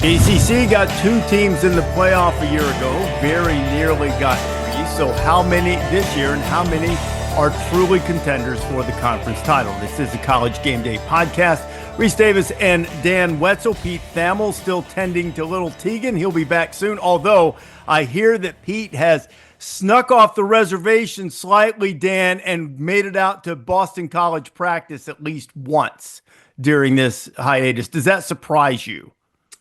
ACC got 2 teams in the playoff a year ago, very nearly got 3. So how many this year and how many are truly contenders for the conference title? This is the College Game Day podcast. Rece Davis and Dan Wetzel. Pete Thamel still tending to little Tegan. He'll be back soon, although I hear that Pete has snuck off the reservation slightly, Dan, and made it out to Boston College practice at least once during this hiatus. Does that surprise you?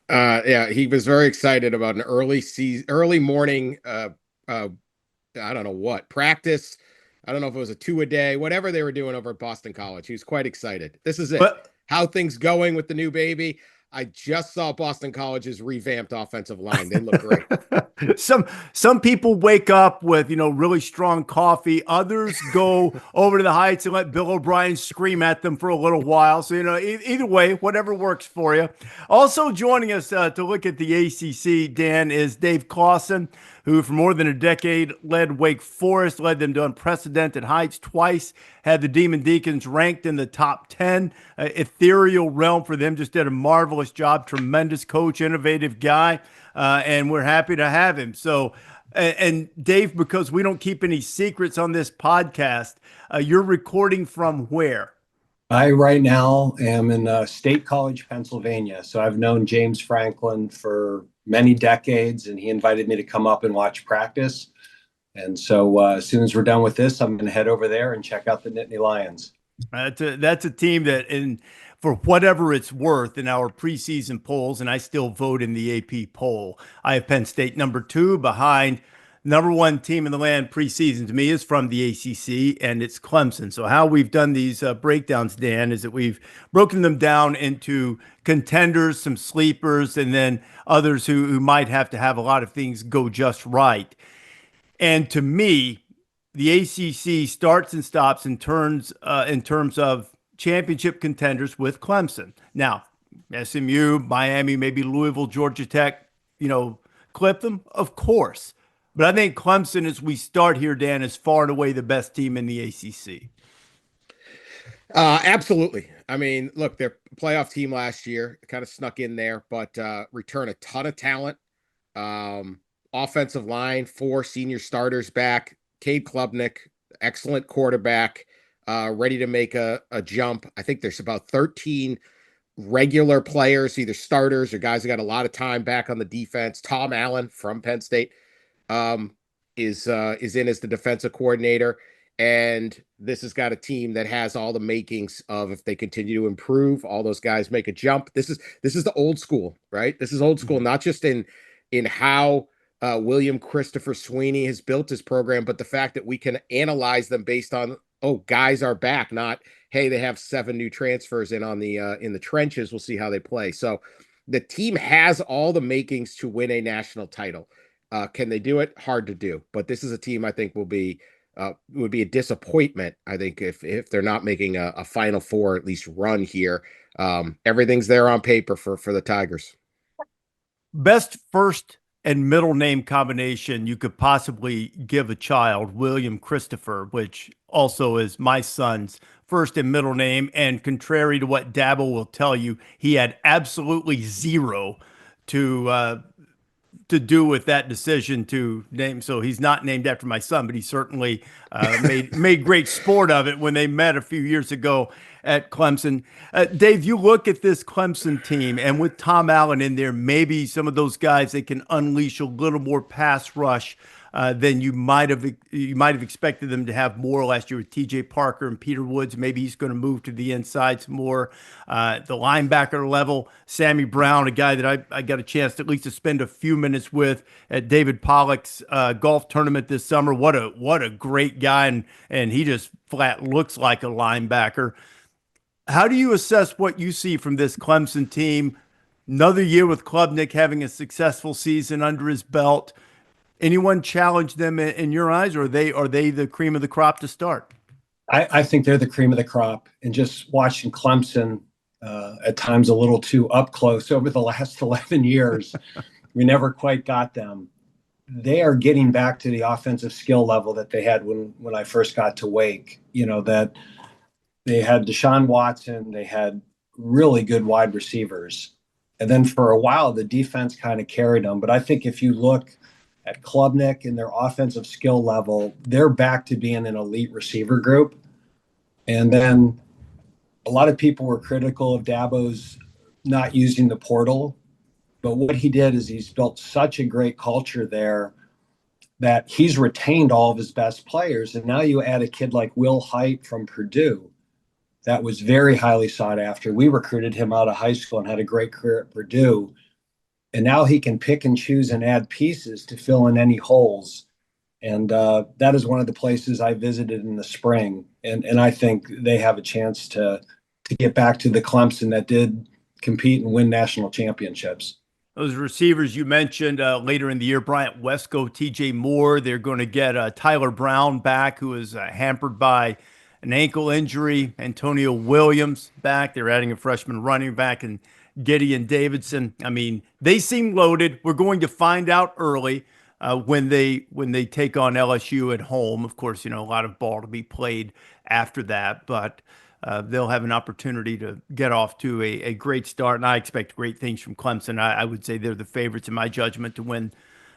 Yeah, he was very excited about an early morning, I don't know what, practice. I don't know if it was a 2 a day, whatever they were doing over at Boston College. He was quite excited. This is it. How things going with the new baby? I just saw Boston College's revamped offensive line. They look great. Some people wake up with, really strong coffee. Others go over to the Heights and let Bill O'Brien scream at them for a little while. So, either way, whatever works for you. Also joining us to look at the ACC, Dan, is Dave Clawson, who for more than a decade led Wake Forest, led them to unprecedented heights twice, had the Demon Deacons ranked in the top 10, ethereal realm for them, just did a marvelous job, tremendous coach, innovative guy, and we're happy to have him. So, and Dave, because we don't keep any secrets on this podcast, you're recording from where? I right now am in State College, Pennsylvania. So I've known James Franklin for many decades, and he invited me to come up and watch practice. And so as soon as we're done with this, I'm going to head over there and check out the Nittany Lions. That's a team that, for whatever it's worth in our preseason polls, and I still vote in the AP poll, I have Penn State number 2 behind number 1 team in the land preseason to me is from the ACC, and it's Clemson. So how we've done these breakdowns, Dan, is that we've broken them down into contenders, some sleepers, and then others who might have to have a lot of things go just right. And to me, the ACC starts and stops in terms of championship contenders with Clemson. Now, SMU, Miami, maybe Louisville, Georgia Tech, clip them, of course. But I think Clemson, as we start here, Dan, is far and away the best team in the ACC. Absolutely. I mean, look, their playoff team last year kind of snuck in there, but return a ton of talent. Offensive line, 4 senior starters back. Cade Klubnik, excellent quarterback, ready to make a jump. I think there's about 13 regular players, either starters or guys who got a lot of time back on the defense. Tom Allen from Penn State is in as the defensive coordinator, and this has got a team that has all the makings of, if they continue to improve, all those guys make a jump. This is the old school, right? This is old school, not just in how William Christopher Sweeney has built his program, but the fact that we can analyze them based on, guys are back, not, hey, they have 7 new transfers in the trenches. We'll see how they play. So the team has all the makings to win a national title. Can they do it? Hard to do. But this is a team I think would be a disappointment, I think, if they're not making a Final Four at least run here. Everything's there on paper for the Tigers. Best first and middle name combination you could possibly give a child, William Christopher, which also is my son's first and middle name. And contrary to what Dabble will tell you, he had absolutely zero to do with that decision to name. So he's not named after my son, but he certainly made great sport of it when they met a few years ago at Clemson. Dave, you look at this Clemson team, and with Tom Allen in there, maybe some of those guys that can unleash a little more pass rush than you might have expected them to have more last year with T.J. Parker and Peter Woods. Maybe he's going to move to the inside some more. The linebacker level, Sammy Brown, a guy that I got a chance at least to spend a few minutes with at David Pollock's golf tournament this summer. What a great guy, and he just flat looks like a linebacker. How do you assess what you see from this Clemson team? Another year with Klubnik having a successful season under his belt. Anyone challenge them in your eyes, or are they the cream of the crop to start? I think they're the cream of the crop. And just watching Clemson at times a little too up close over the last 11 years, we never quite got them. They are getting back to the offensive skill level that they had when I first got to Wake. That they had Deshaun Watson, they had really good wide receivers. And then for a while, the defense kind of carried them. But I think if you look at Klubnik and their offensive skill level, they're back to being an elite receiver group. And then a lot of people were critical of Dabo's not using the portal. But what he did is he's built such a great culture there that he's retained all of his best players. And now you add a kid like Will Height from Purdue that was very highly sought after. We recruited him out of high school and had a great career at Purdue. And now he can pick and choose and add pieces to fill in any holes. And that is one of the places I visited in the spring. And I think they have a chance to get back to the Clemson that did compete and win national championships. Those receivers you mentioned later in the year, Bryant Wesco, TJ Moore, they're going to get Tyler Brown back, who is hampered by an ankle injury. Antonio Williams back. They're adding a freshman running back and Gideon Davidson. I mean, they seem loaded. We're going to find out early when they take on LSU at home. Of course, a lot of ball to be played after that, but they'll have an opportunity to get off to a great start, and I expect great things from Clemson. I would say they're the favorites in my judgment to win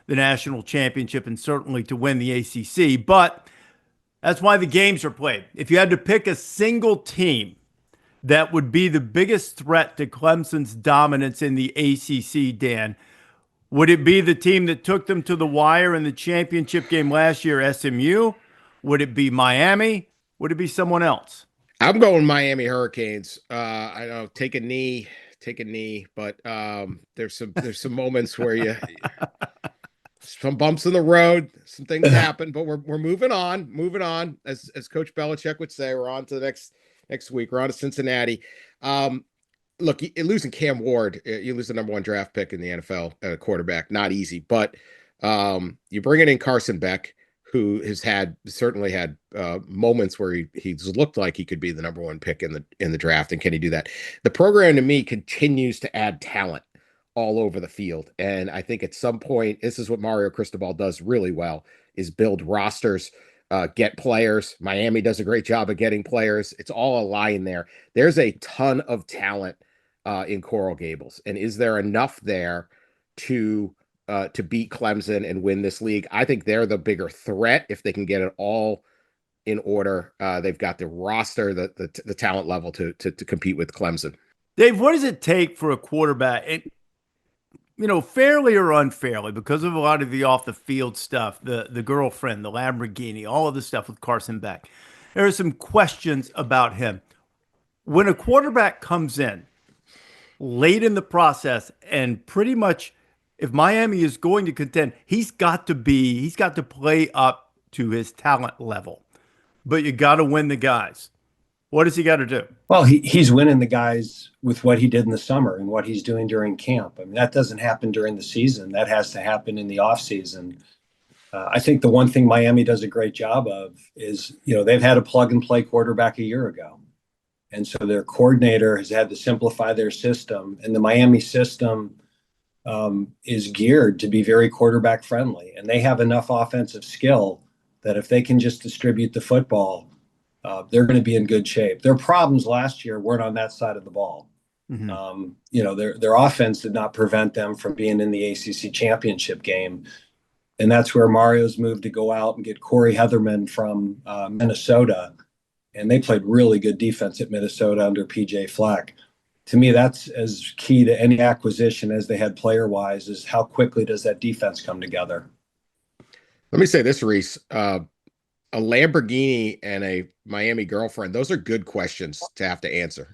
the national championship and certainly to win the ACC, but that's why the games are played. If you had to pick a single team that would be the biggest threat to Clemson's dominance in the ACC, Dan, would it be the team that took them to the wire in the championship game last year, SMU? Would it be Miami? Would it be someone else? I'm going Miami Hurricanes. I know take a knee, but there's some moments where some bumps in the road, some things happen, but we're moving on. As Coach Belichick would say, we're on to the next week. We're on to Cincinnati. Look, losing Cam Ward, you lose the number 1 draft pick in the NFL, quarterback, not easy. But you bring in Carson Beck, who has certainly had moments where he's looked like he could be the number 1 pick in the draft. And can he do that? The program, to me, continues to add talent all over the field. And I think at some point, this is what Mario Cristobal does really well, is build rosters, get players. Miami does a great job of getting players. It's all aligned there. There's a ton of talent in Coral Gables. And is there enough there to beat Clemson and win this league? I think they're the bigger threat if they can get it all in order. They've got the roster, the talent level to compete with Clemson. Dave, what does it take for a quarterback? Fairly or unfairly, because of a lot of the off the field stuff, the girlfriend, the Lamborghini, all of the stuff with Carson Beck, there are some questions about him. When a quarterback comes in late in the process and pretty much, if Miami is going to contend, he's got to play up to his talent level, but you got to win the guys. What does he got to do? Well, he's winning the guys with what he did in the summer and what he's doing during camp. I mean, that doesn't happen during the season. That has to happen in the off season. I think the one thing Miami does a great job of is, they've had a plug and play quarterback a year ago. And so their coordinator has had to simplify their system, and the Miami system is geared to be very quarterback friendly. And they have enough offensive skill that if they can just distribute the football, they're going to be in good shape. Their problems last year weren't on that side of the ball. Mm-hmm. Their offense did not prevent them from being in the ACC championship game. And that's where Mario's moved to go out and get Corey Heatherman from Minnesota. And they played really good defense at Minnesota under PJ Fleck. To me, that's as key to any acquisition as they had player-wise, is how quickly does that defense come together? Let me say this, Rece. A Lamborghini and a Miami girlfriend, those are good questions to have to answer.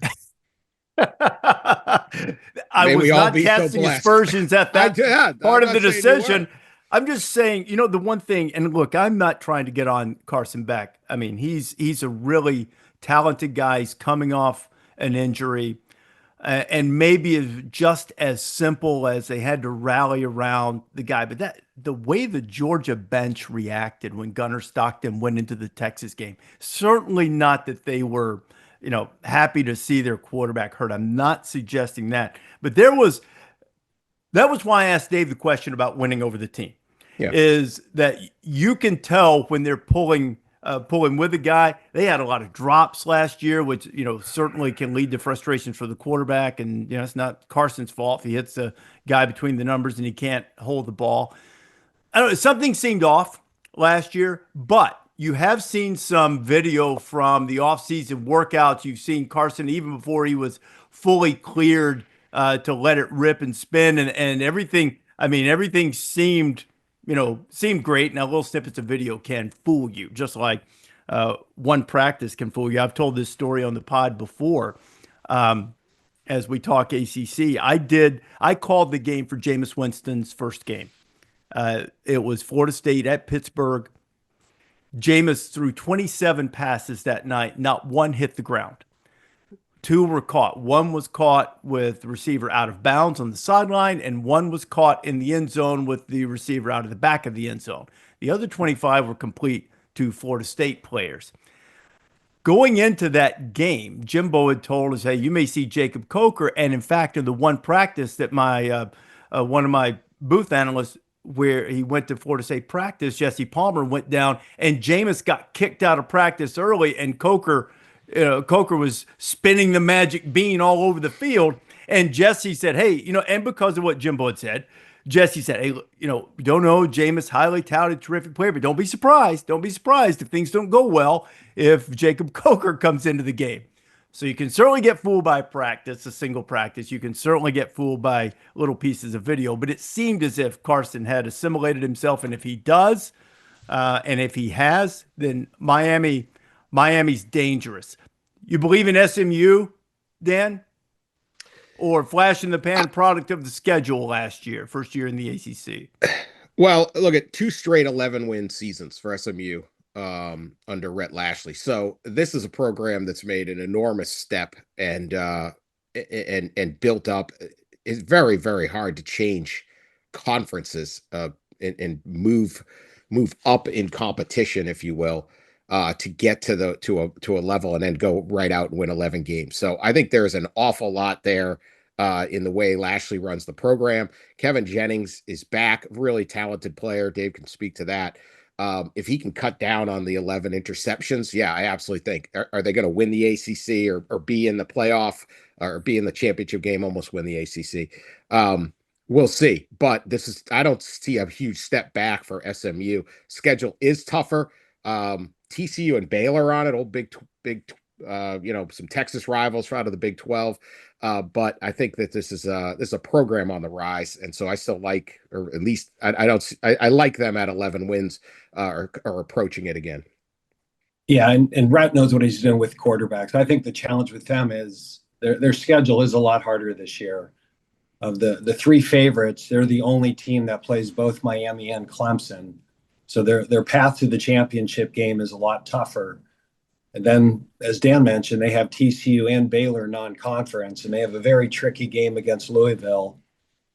I was not casting aspersions at that part of the decision. I'm just saying, the one thing, and look, I'm not trying to get on Carson Beck. I mean, he's a really talented guy. He's coming off an injury, and maybe is just as simple as they had to rally around the guy. But the way the Georgia bench reacted when Gunnar Stockton went into the Texas game, certainly not that they were, happy to see their quarterback hurt. I'm not suggesting that, but that was why I asked Dave the question about winning over the team. Yeah. Is that you can tell when they're pulling pull him with the guy. They had a lot of drops last year, which, certainly can lead to frustration for the quarterback. And, it's not Carson's fault if he hits a guy between the numbers and he can't hold the ball. I don't know, something seemed off last year, but you have seen some video from the offseason workouts. You've seen Carson even before he was fully cleared to let it rip and spin, and everything. I mean, everything seemed great. Now, little snippets of video can fool you, just like one practice can fool you. I've told this story on the pod before. As we talk ACC, I called the game for Jameis Winston's first game. It was Florida State at Pittsburgh. Jameis threw 27 passes that night. Not one hit the ground. 2 were caught. 1 was caught with the receiver out of bounds on the sideline, and 1 was caught in the end zone with the receiver out of the back of the end zone. The other 25 were complete to Florida State players. Going into that game, Jimbo had told us, hey, you may see Jacob Coker. And in fact, in the one practice that one of my booth analysts, where he went to Florida State practice, Jesse Palmer went down, and Jameis got kicked out of practice early, and Coker was spinning the magic bean all over the field. And Jesse said, hey, and because of what Jimbo had said, Jesse said, hey, don't know, Jameis, highly touted, terrific player, but don't be surprised. Don't be surprised if things don't go well if Jacob Coker comes into the game. So you can certainly get fooled by practice, a single practice. You can certainly get fooled by little pieces of video. But it seemed as if Carson had assimilated himself. And if he does, and if he has, then Miami's dangerous. You believe in SMU, Dan? Or flash in the pan product of the schedule last year, first year in the ACC? Well, look at 2 straight 11-win seasons for SMU. Under Rhett Lashley. So this is a program that's made an enormous step and built up. It's very, very hard to change conferences and move up in competition, if you will, to get to a level and then go right out and win 11 games. So I think there's an awful lot there in the way Lashley runs the program. Kevin Jennings is back, really talented player. Dave can speak to that. If he can cut down on the 11 interceptions, yeah, I absolutely think. Are they going to win the ACC or be in the playoff or be in the championship game, almost win the ACC? We'll see. But I don't see a huge step back for SMU. Schedule is tougher. TCU and Baylor on it, old big, some Texas rivals out of the Big 12. But I think that this is a program on the rise, and so I still like, or at least I like them at 11 wins or approaching it again. Yeah, and Rhett knows what he's doing with quarterbacks. I think the challenge with them is their schedule is a lot harder this year. Of the 3 favorites, they're the only team that plays both Miami and Clemson, so their path to the championship game is a lot tougher. And then, as Dan mentioned, they have TCU and Baylor non-conference, and they have a very tricky game against Louisville,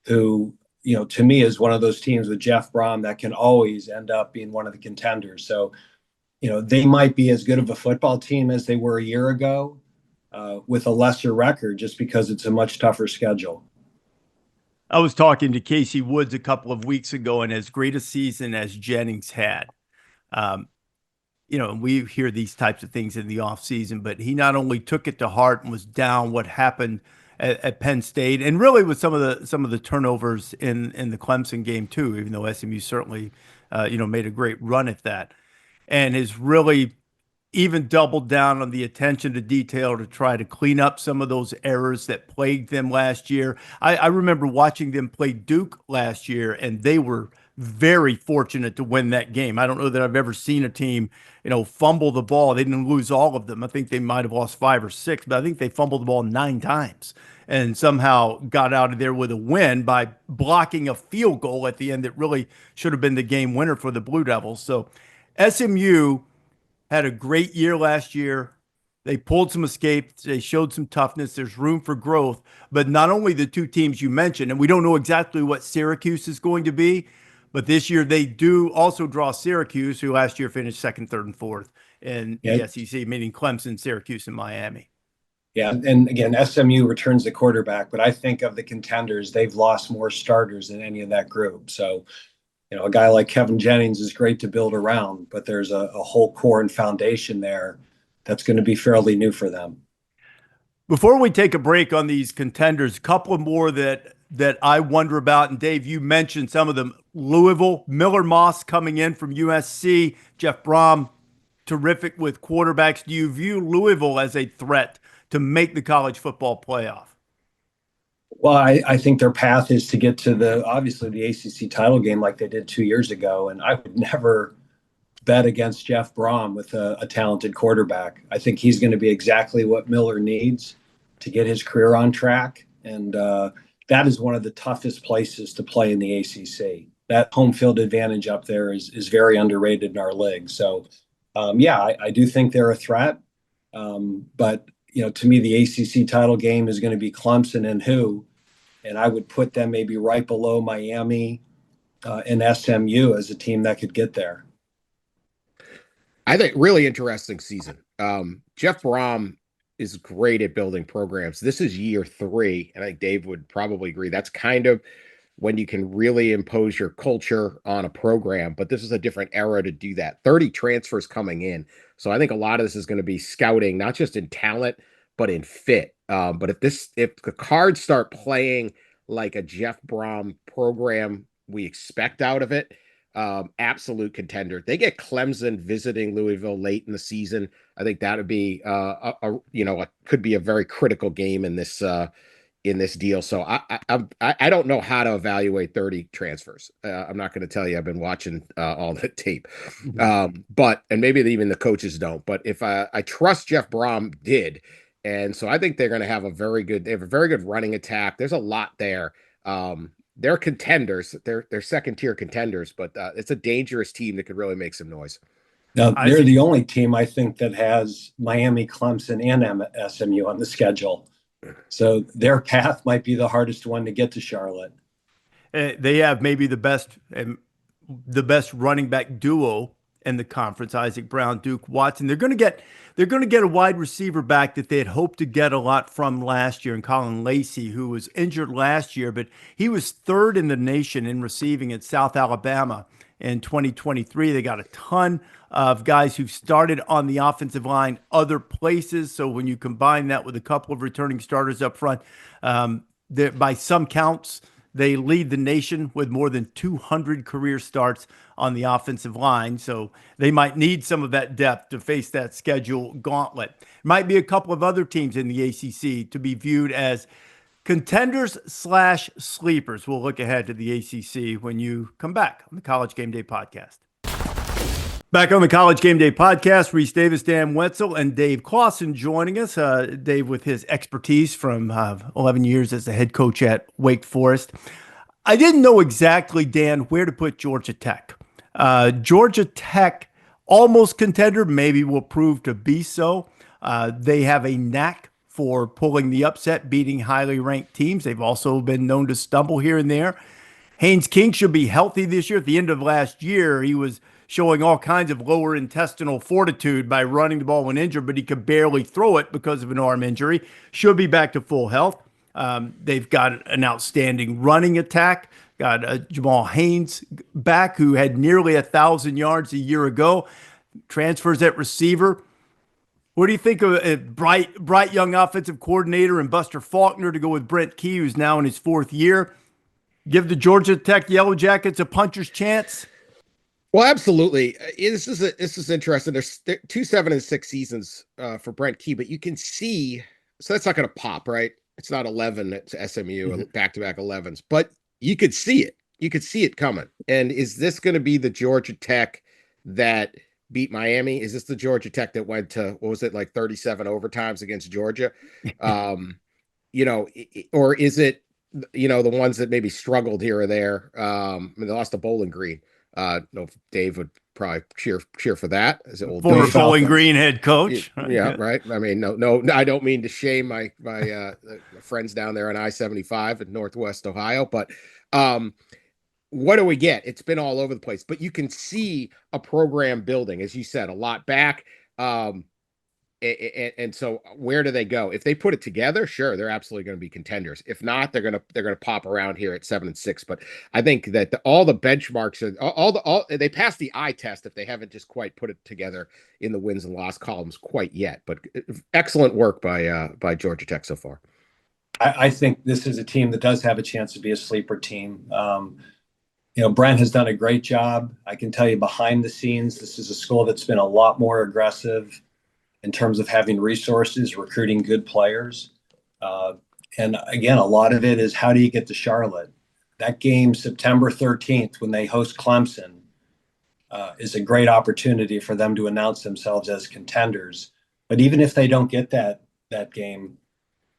who, to me is one of those teams with Jeff Brom that can always end up being one of the contenders. So, they might be as good of a football team as they were a year ago with a lesser record just because it's a much tougher schedule. I was talking to Casey Woods a couple of weeks ago, and as great a season as Jennings had, we hear these types of things in the offseason, but he not only took it to heart and was down what happened at Penn State, and really with some of the turnovers in the Clemson game too, even though SMU certainly made a great run at that, and has really even doubled down on the attention to detail to try to clean up some of those errors that plagued them last year. I remember watching them play Duke last year, and they were very fortunate to win that game. I don't know that I've ever seen a team, fumble the ball. They didn't lose all of them. I think they might have lost 5 or 6, but I think they fumbled the ball 9 times and somehow got out of there with a win by blocking a field goal at the end that really should have been the game winner for the Blue Devils. So SMU had a great year last year. They pulled some escapes. They showed some toughness. There's room for growth. But not only the 2 teams you mentioned, and we don't know exactly what Syracuse is going to be, but this year they do also draw Syracuse, who last year finished 2nd, 3rd, and 4th in the SEC, meaning Clemson, Syracuse, and Miami. Yeah, and again, SMU returns the quarterback, but I think of the contenders, they've lost more starters than any of that group. So A guy like Kevin Jennings is great to build around, but there's a whole core and foundation there that's going to be fairly new for them. Before we take a break on these contenders, a couple more that I wonder about. And Dave, you mentioned some of them. Louisville, Miller Moss coming in from USC, Jeff Brom, terrific with quarterbacks. Do you view Louisville as a threat to make the college football playoff? Well, I think their path is to get to obviously the ACC title game like they did 2 years ago. And I would never bet against Jeff Brom with a talented quarterback. I think he's going to be exactly what Miller needs to get his career on track. And that is one of the toughest places to play in the ACC. That home field advantage up there is very underrated in our league. So, I do think they're a threat. But, to me, the ACC title game is going to be Clemson and who. And I would put them maybe right below Miami and SMU as a team that could get there. I think really interesting season. Jeff Brom is great at building programs. This is year 3, and I think Dave would probably agree. That's kind of when you can really impose your culture on a program, but this is a different era to do that. 30 transfers coming in. So I think a lot of this is going to be scouting, not just in talent, but in fit. But if the cards start playing like a Jeff Brom program we expect out of it, absolute contender. They get Clemson visiting Louisville late in the season. I think that would be could be a very critical game in this deal. So I don't know how to evaluate 30 transfers. I'm not going to tell you. I've been watching all the tape, but maybe even the coaches don't. But if I trust Jeff Brom did, and so I think they're going to have they have a very good running attack. There's a lot there. They're contenders. They're second tier contenders, but it's a dangerous team that could really make some noise. Now, they're the only team I think that has Miami, Clemson, and SMU on the schedule. So their path might be the hardest one to get to Charlotte. They have maybe the best running back duo in the conference, Isaac Brown, Duke Watson. They're going to get a wide receiver back that they had hoped to get a lot from last year, and Colin Lacey, who was injured last year, but he was 3rd in the nation in receiving at South Alabama in 2023. They got a ton of guys who started on the offensive line other places. So when you combine that with a couple of returning starters up front, by some counts, they lead the nation with more than 200 career starts on the offensive line. So they might need some of that depth to face that schedule gauntlet. Might be a couple of other teams in the ACC to be viewed as contenders/sleepers. We'll look ahead to the ACC when you come back on the College Game Day podcast. Back on the College Game Day podcast, Rece Davis, Dan Wetzel, and Dave Clawson joining us. Dave with his expertise from 11 years as the head coach at Wake Forest. I didn't know exactly, Dan, where to put Georgia Tech. Georgia Tech, almost contender, maybe will prove to be so. They have a knack for pulling the upset, beating highly ranked teams. They've also been known to stumble here and there. Haynes King should be healthy this year. At the end of last year, he was showing all kinds of lower intestinal fortitude by running the ball when injured, but he could barely throw it because of an arm injury. Should be back to full health. They've got an outstanding running attack. Got Jamal Haynes back, who had nearly 1,000 yards a year ago. Transfers at receiver. What do you think of a bright young offensive coordinator and Buster Faulkner to go with Brent Key, who's now in his 4th year? Give the Georgia Tech Yellow Jackets a puncher's chance? Well, absolutely. This is interesting. There's 2 7-6 seasons for Brent Key, but you can see, so that's not going to pop, right? It's not 11 at SMU, back-to-back 11s, but you could see it. You could see it coming. And is this going to be the Georgia Tech that beat Miami? Is this the Georgia Tech that went to, what was it, like 37 overtimes against Georgia? Or is it, the ones that maybe struggled here or there? They lost to Bowling Green. No, Dave would probably cheer for that as an old former Bowling Green head coach. Yeah, right. I mean, no, I don't mean to shame my friends down there on I-75 in Northwest Ohio, but what do we get? It's been all over the place, but you can see a program building, as you said, a lot back. And so where do they go? If they put it together, sure, they're absolutely going to be contenders. If not, they're gonna pop around here at 7-6. But I think that all the benchmarks are all they pass the eye test if they haven't just quite put it together in the wins and loss columns quite yet. But excellent work by Georgia Tech so far. I think this is a team that does have a chance to be a sleeper team. Brent has done a great job. I can tell you behind the scenes, this is a school that's been a lot more aggressive in terms of having resources, recruiting good players. And again, a lot of it is how do you get to Charlotte? That game, September 13th, when they host Clemson, is a great opportunity for them to announce themselves as contenders. But even if they don't get that game,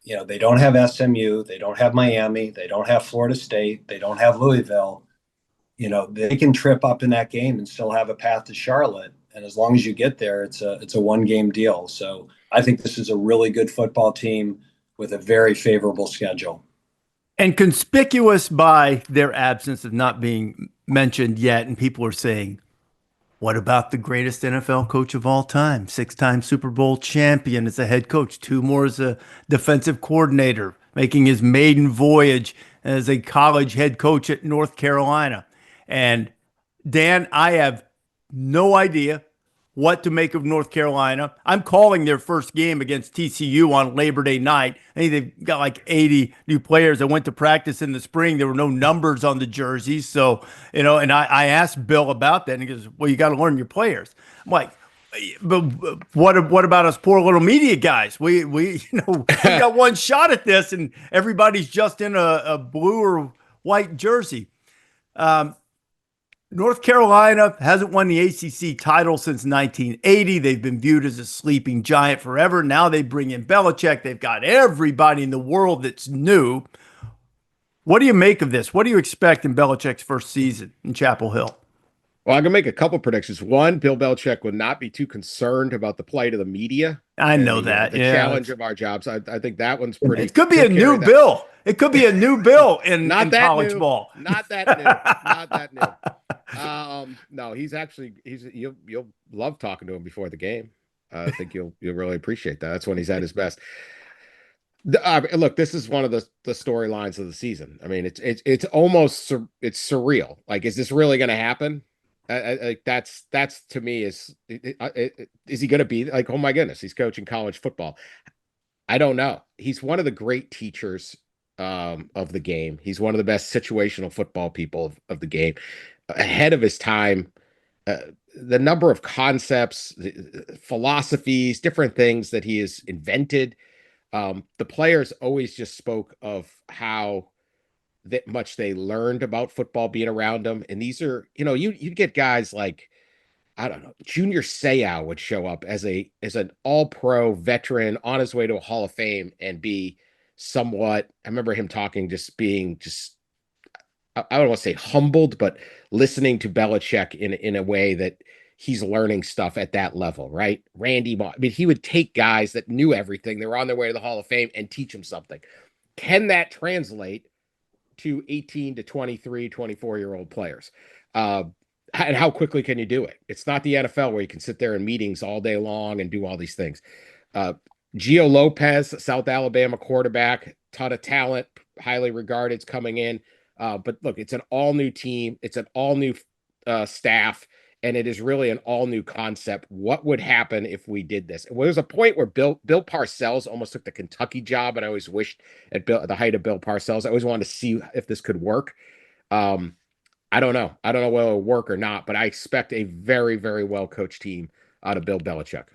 they don't have SMU, they don't have Miami, they don't have Florida State, they don't have Louisville. They can trip up in that game and still have a path to Charlotte. And as long as you get there, it's a one-game deal. So I think this is a really good football team with a very favorable schedule. And conspicuous by their absence of not being mentioned yet. And people are saying, what about the greatest NFL coach of all time? 6-time Super Bowl champion as a head coach, 2 more as a defensive coordinator, making his maiden voyage as a college head coach at North Carolina. And Dan, I have no idea what to make of North Carolina. I'm calling their first game against TCU on Labor Day night. I think they've got like 80 new players. I went to practice in the spring. There were no numbers on the jerseys. So, and I asked Bill about that, and he goes, well, you got to learn your players. I'm like, but what about us poor little media guys? We got one shot at this, and everybody's just in a blue or white jersey. North Carolina hasn't won the ACC title since 1980. They've been viewed as a sleeping giant forever. Now they bring in Belichick. They've got everybody in the world that's new. What do you make of this? What do you expect in Belichick's first season in Chapel Hill? Well, I'm going to make a couple predictions. One, Bill Belichick would not be too concerned about the plight of the media. I know that. The challenge of our jobs. I think that one's pretty. It could be a new bill. It could be a new bill in college ball. Not that new. Not that new. No, you'll love talking to him before the game. I think you'll really appreciate that. That's when he's at his best. Look, this is one of the storylines of the season. I mean, it's almost surreal. Like, is this really going to happen? That's to me is he going to be like, oh my goodness, he's coaching college football? I don't know. He's one of the great teachers of the game. He's one of the best situational football people of the game, ahead of his time. The number of concepts, philosophies, different things that he has invented. The players always just spoke of how that much they learned about football being around them. And these are, you'd get guys like, I don't know, Junior Seau would show up as an all-pro veteran on his way to a Hall of Fame and be somewhat, I remember him talking, I don't want to say humbled, but listening to Belichick in a way that he's learning stuff at that level, right? Randy Moss. I mean, he would take guys that knew everything. They were on their way to the Hall of Fame and teach them something. Can that translate to 18 to 23, 24-year-old players? And how quickly can you do it? It's not the NFL where you can sit there in meetings all day long and do all these things. Gio Lopez, South Alabama quarterback, ton of talent, highly regarded, is coming in. But look, it's an all-new team. It's an all-new staff. And it is really an all-new concept. What would happen if we did this? Well, there's a point where Bill Parcells almost took the Kentucky job, and I always wished at the height of Bill Parcells, I always wanted to see if this could work. I don't know. I don't know whether it'll work or not, but I expect a very, very well-coached team out of Bill Belichick.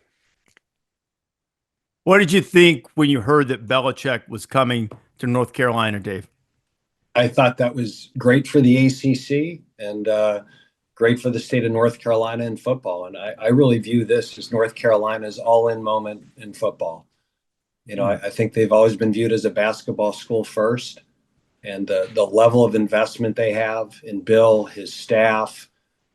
What did you think when you heard that Belichick was coming to North Carolina, Dave? I thought that was great for the ACC and great for the state of North Carolina in football. And I really view this as North Carolina's all-in moment in football. I think they've always been viewed as a basketball school first. And the level of investment they have in Bill, his staff,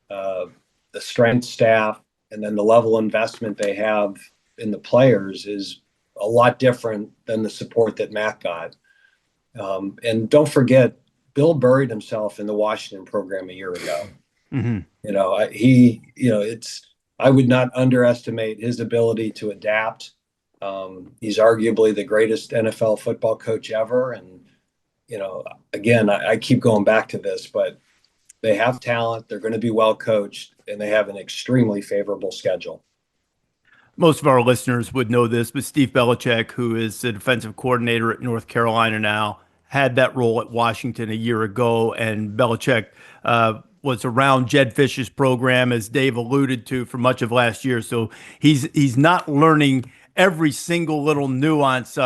the strength staff, and then the level of investment they have in the players is a lot different than the support that Matt got. And don't forget, Bill buried himself in the Washington program a year ago. Mm-hmm. I would not underestimate his ability to adapt He's arguably the greatest NFL football coach ever. And, again, I keep going back to this, but they have talent. They're going to be well coached, and they have an extremely favorable schedule. Most of our listeners would know this, but Steve Belichick, who is the defensive coordinator at North Carolina now, had that role at Washington a year ago, and Belichick was around Jed Fish's program, as Dave alluded to, for much of last year. So he's not learning every single little nuance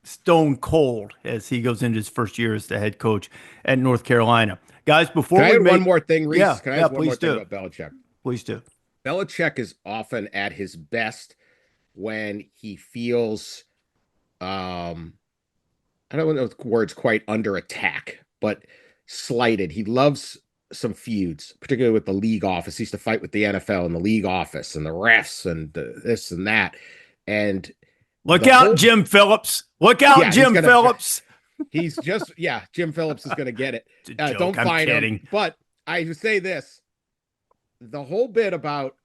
stone cold as he goes into his first year as the head coach at North Carolina. Guys, before Can I add one more thing, Rece? Yeah, Can I add one more thing do. about Belichick? Please do. Belichick is often at his best when he feels, I don't know if the word's quite under attack, but slighted. He loves some feuds, particularly with the league office. He used to fight with the NFL and the league office and the refs and this and that. And look out, Jim Phillips. Look out, Jim Phillips. He's just, Jim Phillips is going to get it. Don't find him. But I would say this. The whole bit about,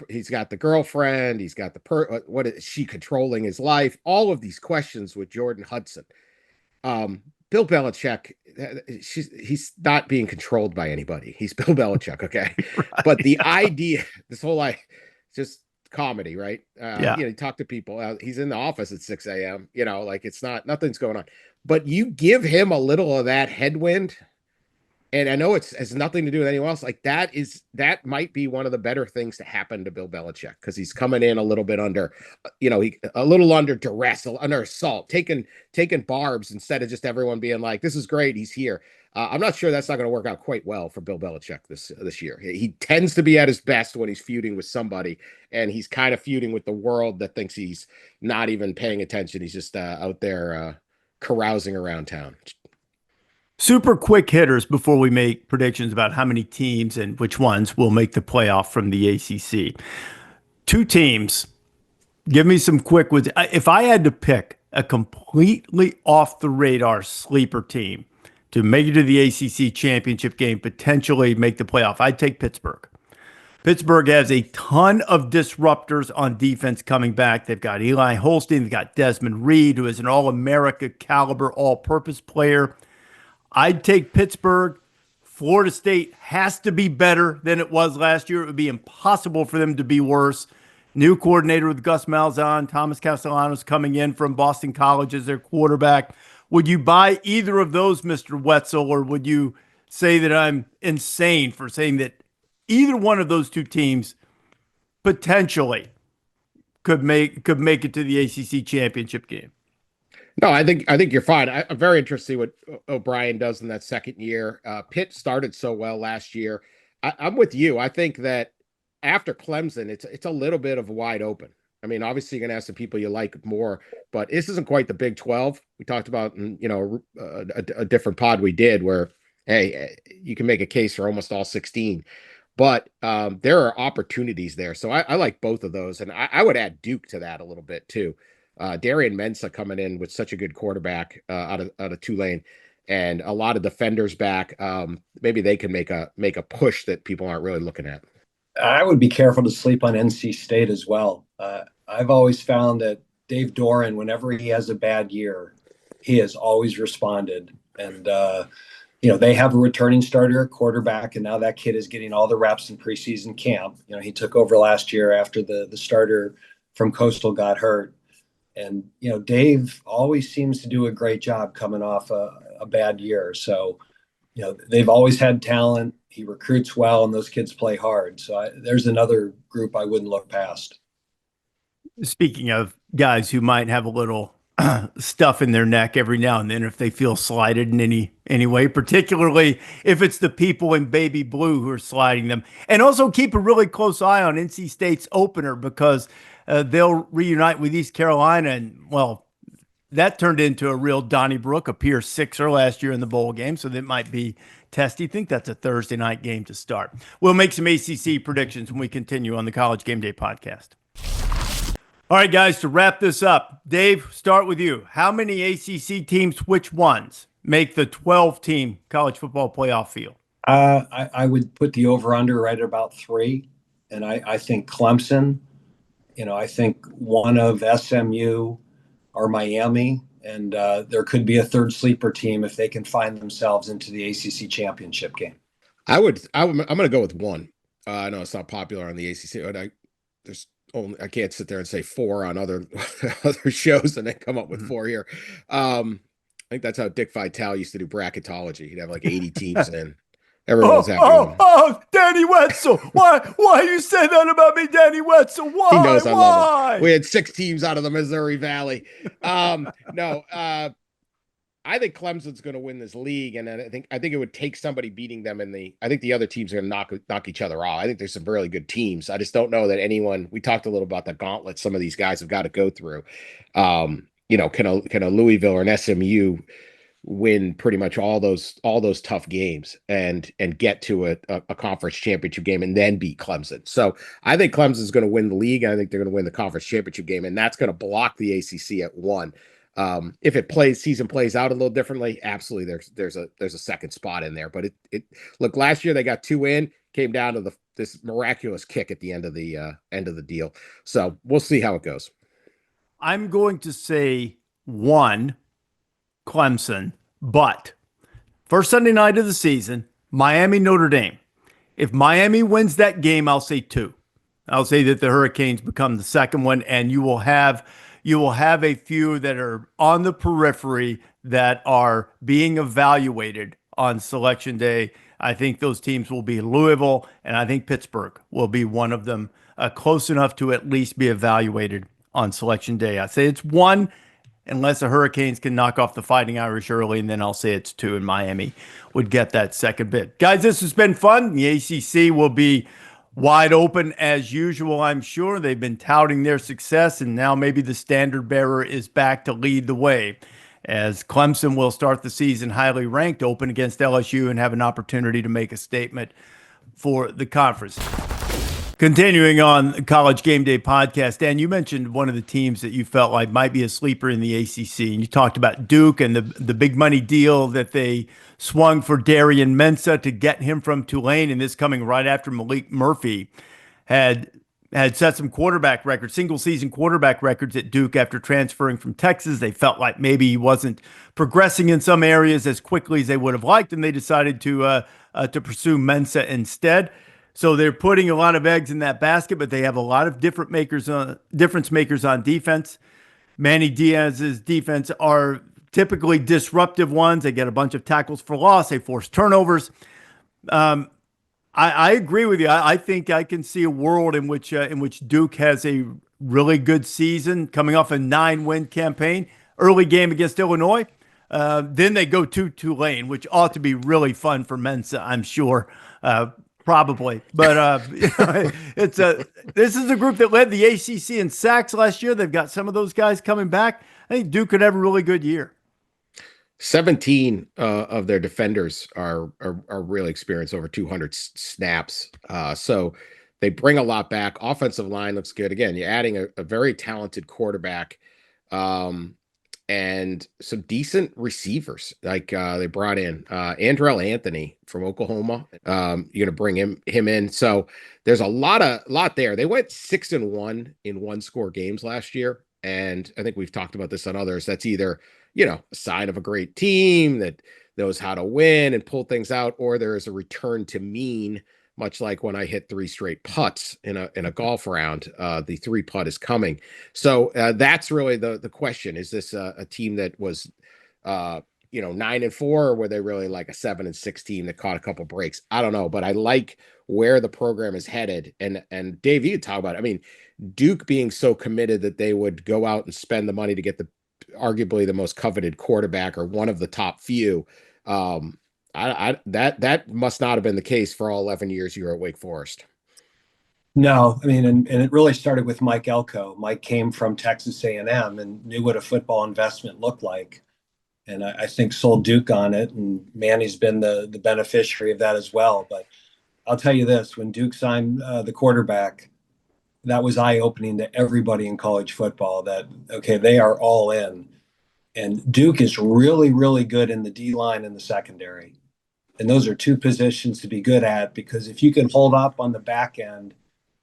he's got the girlfriend, he's got what is she controlling his life? All of these questions with Jordan Hudson. Bill Belichick, he's not being controlled by anybody. He's Bill Belichick, okay? Right. But the idea, this whole just comedy, right? You talk to people. He's in the office at 6 a.m. It's nothing's going on. But you give him a little of that headwind. And I know it has nothing to do with anyone else. That might be one of the better things to happen to Bill Belichick, because he's coming in a little bit under, a little under duress, under assault, taking barbs instead of just everyone being like, "This is great, he's here." I'm not sure that's not going to work out quite well for Bill Belichick this year. He tends to be at his best when he's feuding with somebody, and he's kind of feuding with the world that thinks he's not even paying attention. He's just out there carousing around town. Super quick hitters before we make predictions about how many teams and which ones will make the playoff from the ACC. Two teams. Give me some quick ones. If I had to pick a completely off the radar sleeper team to make it to the ACC championship game, potentially make the playoff, I'd take Pittsburgh. Pittsburgh has a ton of disruptors on defense coming back. They've got Eli Holstein. They've got Desmond Reed, who is an All-America caliber all-purpose player. I'd take Pittsburgh. Florida State has to be better than it was last year. It would be impossible for them to be worse. New coordinator with Gus Malzahn, Thomas Castellanos coming in from Boston College as their quarterback. Would you buy either of those, Mr. Wetzel, or would you say that I'm insane for saying that either one of those two teams potentially could make it to the ACC championship game? No, I think you're fine. I'm very interested to see what O'Brien does in that second year. Pitt started so well last year. I'm with you. I think that after Clemson, it's a little bit of wide open. I mean, obviously you're going to have some people you like more, but this isn't quite the Big 12. We talked about, a different pod we did where, hey, you can make a case for almost all 16. But there are opportunities there. So I like both of those. And I would add Duke to that a little bit too. Darian Mensah coming in with such a good quarterback out of Tulane, and a lot of defenders back. Maybe they can make a push that people aren't really looking at. I would be careful to sleep on NC State as well. I've always found that Dave Doran, whenever he has a bad year, he has always responded. And they have a returning starter at quarterback, and now that kid is getting all the reps in preseason camp. He took over last year after the starter from Coastal got hurt. And, Dave always seems to do a great job coming off a bad year. So, they've always had talent. He recruits well, and those kids play hard. So there's another group I wouldn't look past. Speaking of guys who might have a little stuff in their neck every now and then if they feel slighted in any way, particularly if it's the people in baby blue who are sliding them. And also keep a really close eye on NC State's opener, because they'll reunite with East Carolina. And, well, that turned into a real Donnybrook, a Pier Sixer last year in the bowl game. So that might be testy. I think that's a Thursday night game to start. We'll make some ACC predictions when we continue on the College Game Day podcast. All right, guys, to wrap this up, Dave, start with you. How many ACC teams, which ones, make the 12-team college football playoff field? I would put the over-under right at about 3. And I think Clemson I think one of SMU or Miami, and there could be a third sleeper team if they can find themselves into the ACC championship game. I'm going to go with one. I know it's not popular on the ACC, but I can't sit there and say four on other other shows and then come up with four here. I think that's how Dick Vitale used to do bracketology. He'd have like 80 teams in. Everyone's happy with him. Danny Wetzel. Why you say that about me, Danny Wetzel? Why? He knows I love Why? him. We had 6 teams out of the Missouri Valley. I think Clemson's going to win this league, and I think it would take somebody beating them I think the other teams are going to knock each other off. I think there's some really good teams. I just don't know that anyone. We talked a little about the gauntlet some of these guys have got to go through. Can a Louisville or an SMU win pretty much all those tough games and get to a conference championship game and then beat Clemson? So I think Clemson's going to win the league. I think they're going to win the conference championship game, and that's going to block the ACC at 1. If season plays out a little differently, absolutely there's a second spot in there. But look, last year they got 2 in, came down to this miraculous kick at the end of the deal. So we'll see how it goes. I'm going to say 1, Clemson, but first Sunday night of the season, Miami, Notre Dame. If Miami wins that game, I'll say 2. I'll say that the Hurricanes become the second one, and you will have a few that are on the periphery that are being evaluated on selection day. I think those teams will be Louisville, and I think Pittsburgh will be one of them, close enough to at least be evaluated on selection day. I say it's 1, unless the Hurricanes can knock off the Fighting Irish early, and then I'll say it's 2, and Miami would get that second bid. Guys, this has been fun. The ACC will be wide open as usual, I'm sure. They've been touting their success, and now maybe the standard bearer is back to lead the way, as Clemson will start the season highly ranked, open against LSU, and have an opportunity to make a statement for the conference. Continuing on College Game Day podcast, Dan, you mentioned one of the teams that you felt like might be a sleeper in the ACC, and you talked about Duke and the big money deal that they swung for Darian Mensah to get him from Tulane, and this coming right after Malik Murphy had set some quarterback records, single-season quarterback records at Duke after transferring from Texas. They felt like maybe he wasn't progressing in some areas as quickly as they would have liked, and they decided to pursue Mensah instead. So they're putting a lot of eggs in that basket, but they have a lot of difference makers on defense. Manny Diaz's defense are typically disruptive ones. They get a bunch of tackles for loss. They force turnovers. I agree with you. I think I can see a world in which Duke has a really good season, coming off a 9-win campaign. Early game against Illinois. Then they go to Tulane, which ought to be really fun for Mensah, I'm sure. Probably, but this is a group that led the ACC in sacks last year. They've got some of those guys coming back. I think Duke could have a really good year. 17 of their defenders are really experienced, over 200 snaps. So they bring a lot back. Offensive line looks good. Again, you're adding a very talented quarterback. And some decent receivers. Like they brought in Andrell Anthony from Oklahoma. You're going to bring him in. So there's a lot there. They went 6-1 in 1-score games last year, and I think we've talked about this on others. That's either a sign of a great team that knows how to win and pull things out, or there is a return to mean. Much like when I hit 3 straight putts in a golf round, the 3-putt is coming. So that's really the question. Is this a team that was, 9-4, or were they really like a 7-6 team that caught a couple breaks? I don't know, but I like where the program is headed. And Dave, you could talk about it. I mean, Duke being so committed that they would go out and spend the money to get arguably the most coveted quarterback, or one of the top few. That must not have been the case for all 11 years you were at Wake Forest. No, I mean, and it really started with Mike Elko. Mike came from Texas A&M and knew what a football investment looked like, and I think sold Duke on it. And Manny's been the beneficiary of that as well. But I'll tell you this: when Duke signed the quarterback, that was eye-opening to everybody in college football. That okay, they are all in, and Duke is really, really good in the D-line and the secondary. And those are 2 positions to be good at, because if you can hold up on the back end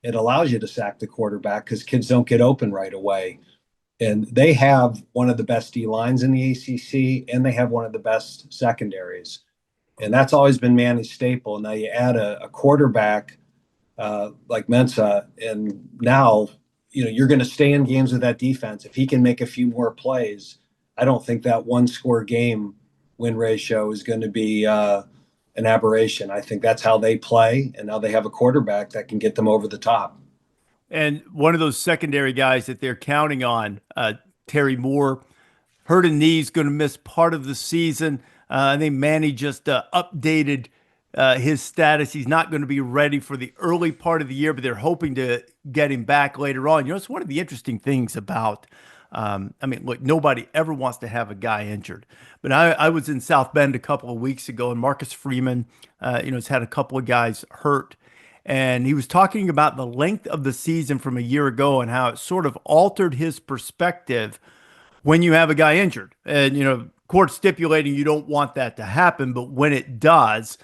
it allows you to sack the quarterback because kids don't get open right away. And they have one of the best D lines in the ACC, and they have one of the best secondaries. And that's always been Manny's staple. Now you add a quarterback like Mensa, and now you're going to stay in games with that defense. If he can make a few more plays, I don't think that one score game win ratio is going to be an aberration. I think that's how they play, and now they have a quarterback that can get them over the top. And one of those secondary guys that they're counting on, Terry Moore, hurt a knee, is going to miss part of the season. I think Manny just updated his status. He's not going to be ready for the early part of the year, but they're hoping to get him back later on. It's one of the interesting things about, look, nobody ever wants to have a guy injured. But I was in South Bend a couple of weeks ago, and Marcus Freeman, has had a couple of guys hurt. And he was talking about the length of the season from a year ago and how it sort of altered his perspective when you have a guy injured. And, court stipulating you don't want that to happen. But when it does,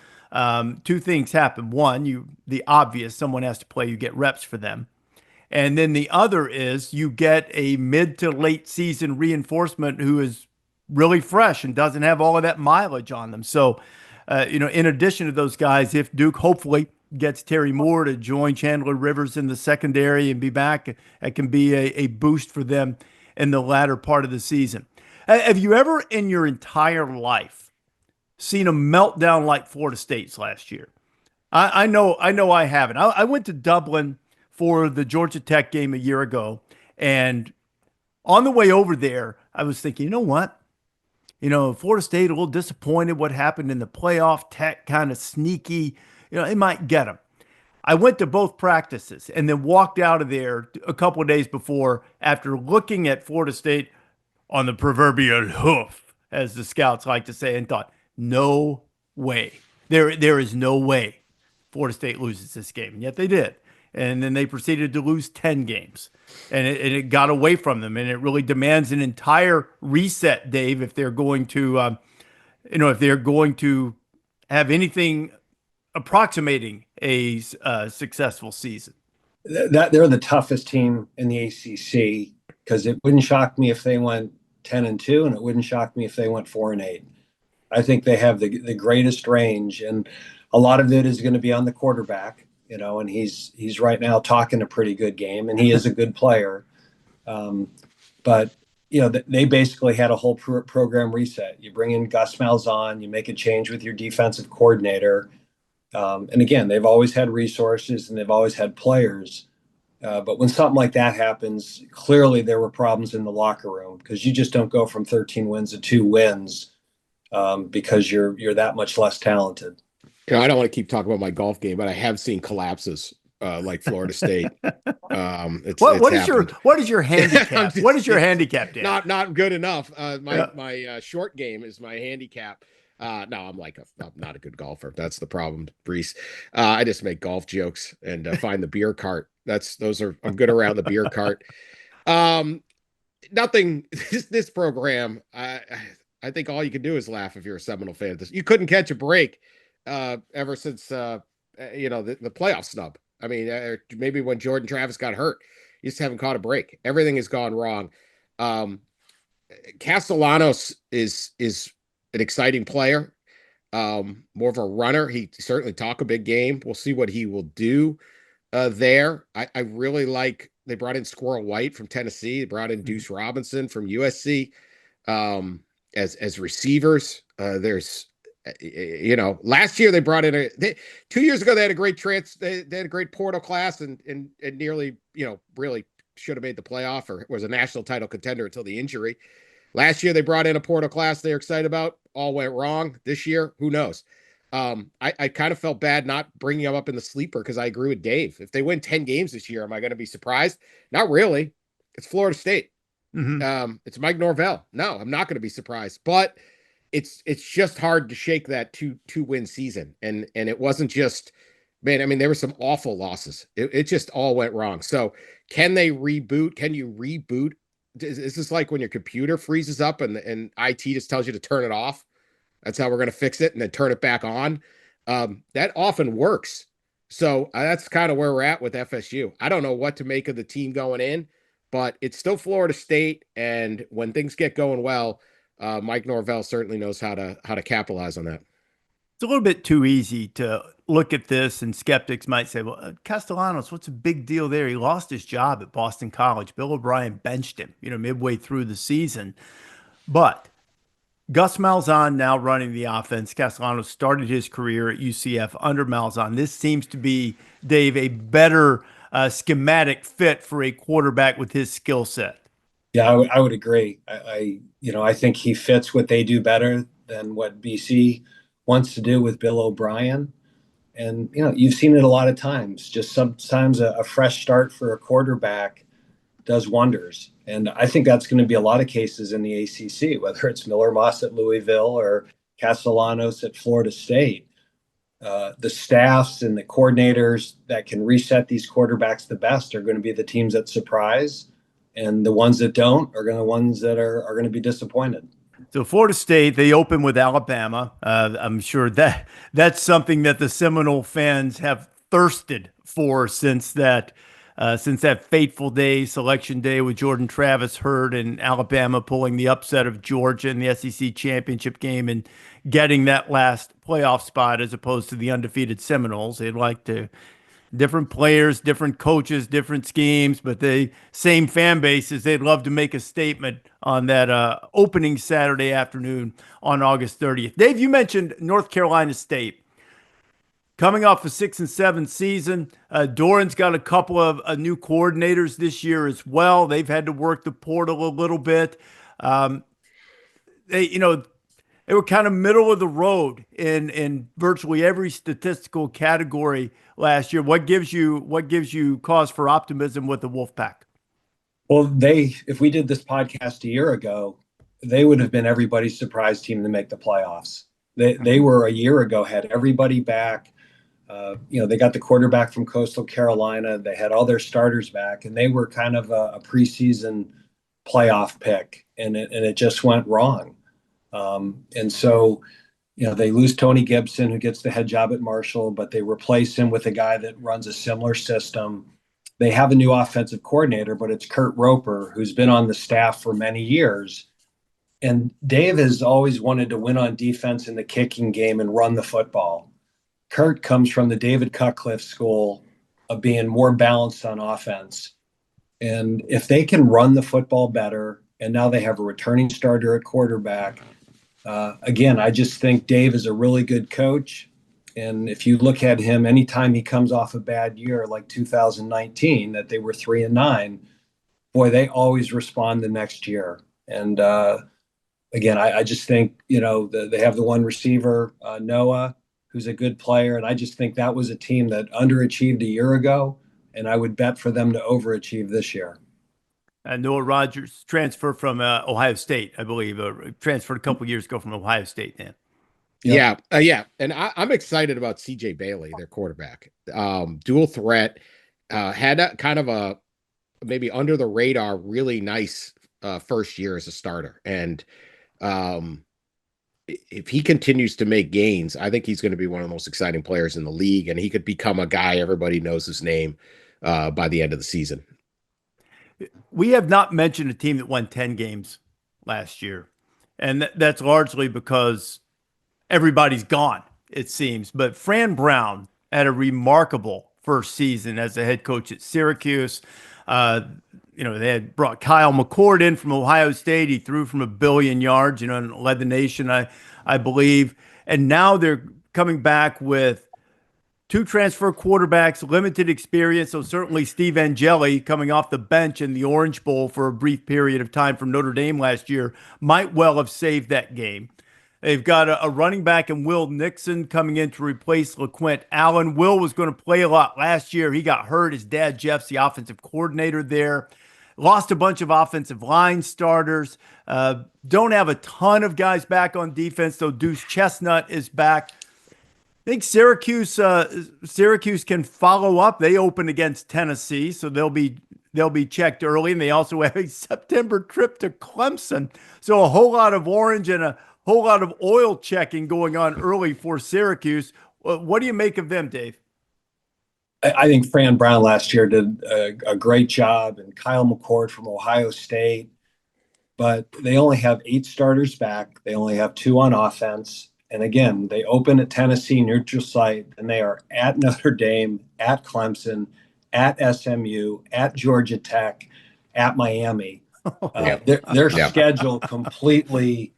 two things happen. One, the obvious, someone has to play, you get reps for them. And then the other is you get a mid to late season reinforcement who is really fresh and doesn't have all of that mileage on them. So, in addition to those guys, if Duke hopefully gets Terry Moore to join Chandler Rivers in the secondary and be back, it can be a boost for them in the latter part of the season. Have you ever in your entire life seen a meltdown like Florida State's last year? I know I haven't. I went to Dublin for the Georgia Tech game a year ago, and on the way over there, I was thinking, you know what? Florida State a little disappointed what happened in the playoff. Tech kind of sneaky. They might get them. I went to both practices and then walked out of there a couple of days before after looking at Florida State on the proverbial hoof, as the scouts like to say, and thought, no way. There is no way Florida State loses this game. And yet they did. And then they proceeded to lose 10 games. And it got away from them. And it really demands an entire reset, Dave, if they're going to, have anything approximating a successful season. They're the toughest team in the ACC, because it wouldn't shock me if they went 10-2, and it wouldn't shock me if they went 4-8. I think they have the greatest range, and a lot of it is going to be on the quarterback. And he's right now talking a pretty good game, and he is a good player. But they basically had a whole program reset. You bring in Gus Malzahn, you make a change with your defensive coordinator. And again, they've always had resources and they've always had players. But when something like that happens, clearly there were problems in the locker room, because you just don't go from 13 wins to 2 wins because you're that much less talented. I don't want to keep talking about my golf game, but I have seen collapses like Florida State. What is your handicap? What is your handicap, Dan? Not good enough. My short game is my handicap. No, I'm not a good golfer. That's the problem, Rece. I just make golf jokes and find the beer cart. I'm good around the beer cart. Nothing. This program. I think all you can do is laugh if you're a Seminole fan. You couldn't catch a break ever since the playoff snub. I mean, maybe when Jordan Travis got hurt, you just haven't caught a break. Everything has gone wrong. Castellanos is an exciting player, more of a runner. He certainly talk a big game. We'll see what he will do there. I really like, they brought in Squirrel White from Tennessee. They brought in Deuce Robinson from USC as receivers. There's, last year they brought in 2 years ago, they had a great they had a great portal class and nearly, really should have made the playoff or was a national title contender until the injury. Last year, they brought in a portal class they're excited about. All went wrong. This year, who knows? I kind of felt bad not bringing them up in the sleeper, because I agree with Dave. If they win 10 games this year, am I going to be surprised? Not really. It's Florida State. Mm-hmm. It's Mike Norvell. No, I'm not going to be surprised. But it's just hard to shake that two-win season. And it wasn't just, man, I mean, there were some awful losses. It just all went wrong. So can they reboot? Can you reboot? Is this like when your computer freezes up and IT just tells you to turn it off? That's how we're going to fix it, and then turn it back on. That often works. So that's kind of where we're at with FSU. I don't know what to make of the team going in, but it's still Florida State. And when things get going well, Mike Norvell certainly knows how to capitalize on that. It's a little bit too easy to look at this, and skeptics might say, well, Castellanos, what's a big deal there? He lost his job at Boston College. Bill O'Brien benched him, midway through the season. But Gus Malzahn now running the offense. Castellanos started his career at UCF under Malzahn. This seems to be, Dave, a better schematic fit for a quarterback with his skill set. Yeah, I would agree. I think he fits what they do better than what BC wants to do with Bill O'Brien. And, you've seen it a lot of times. Just sometimes a fresh start for a quarterback does wonders. And I think that's going to be a lot of cases in the ACC, whether it's Miller Moss at Louisville or Castellanos at Florida State. The staffs and the coordinators that can reset these quarterbacks the best are going to be the teams that surprise. And the ones that don't are going to ones that are going to be disappointed. So Florida State, they open with Alabama. I'm sure that's something that the Seminole fans have thirsted for since that fateful day, selection day, with Jordan Travis hurt and Alabama pulling the upset of Georgia in the SEC championship game and getting that last playoff spot as opposed to the undefeated Seminoles. They'd like to. Different players, different coaches, different schemes, but the same fan bases. They'd love to make a statement on that opening Saturday afternoon on August 30th. Dave, you mentioned North Carolina State. Coming off a 6-7 season, Doran's got a couple of new coordinators this year as well. They've had to work the portal a little bit. They were kind of middle of the road in virtually every statistical category last year. What gives you cause for optimism with the Wolfpack? Well, if we did this podcast a year ago, they would have been everybody's surprise team to make the playoffs. They were a year ago, had everybody back. They got the quarterback from Coastal Carolina. They had all their starters back, and they were kind of a preseason playoff pick, and it just went wrong. And so, they lose Tony Gibson, who gets the head job at Marshall, but they replace him with a guy that runs a similar system. They have a new offensive coordinator, but it's Kurt Roper, who's been on the staff for many years. And Dave has always wanted to win on defense in the kicking game and run the football. Kurt comes from the David Cutcliffe school of being more balanced on offense. And if they can run the football better, and now they have a returning starter at quarterback, again, I just think Dave is a really good coach. And if you look at him, anytime he comes off a bad year like 2019, that they were 3-9, boy, they always respond the next year. And again, I just think, they have the one receiver, Noah, who's a good player. And I just think that was a team that underachieved a year ago. And I would bet for them to overachieve this year. Noah Rogers transferred from Ohio State, I believe, transferred a couple of years ago from Ohio State, Dan. Yep. Yeah. And I'm excited about CJ Bailey, their quarterback. Dual threat, had a kind of a maybe under the radar, really nice first year as a starter. And if he continues to make gains, I think he's going to be one of the most exciting players in the league, and he could become a guy everybody knows his name by the end of the season. We have not mentioned a team that won 10 games last year, and that's largely because everybody's gone, it seems. But Fran Brown had a remarkable first season as a head coach at Syracuse. They had brought Kyle McCord in from Ohio State. He threw from 1 billion yards, and led the nation, I believe. And now they're coming back with 2 transfer quarterbacks, limited experience. So certainly Steve Angeli, coming off the bench in the Orange Bowl for a brief period of time from Notre Dame last year, might well have saved that game. They've got a running back in Will Nixon coming in to replace LaQuint Allen. Will was going to play a lot last year. He got hurt. His dad, Jeff's the offensive coordinator there. Lost a bunch of offensive line starters. Don't have a ton of guys back on defense, though. Deuce Chestnut is back. I think Syracuse can follow up. They open against Tennessee, so they'll be checked early, and they also have a September trip to Clemson. So a whole lot of orange and a whole lot of oil checking going on early for Syracuse. What do you make of them, Dave? I think Fran Brown last year did a great job, and Kyle McCord from Ohio State. But they only have 8 starters back. They only have 2 on offense. And again, they open at Tennessee neutral site, and they are at Notre Dame, at Clemson, at SMU, at Georgia Tech, at Miami. Their schedule completely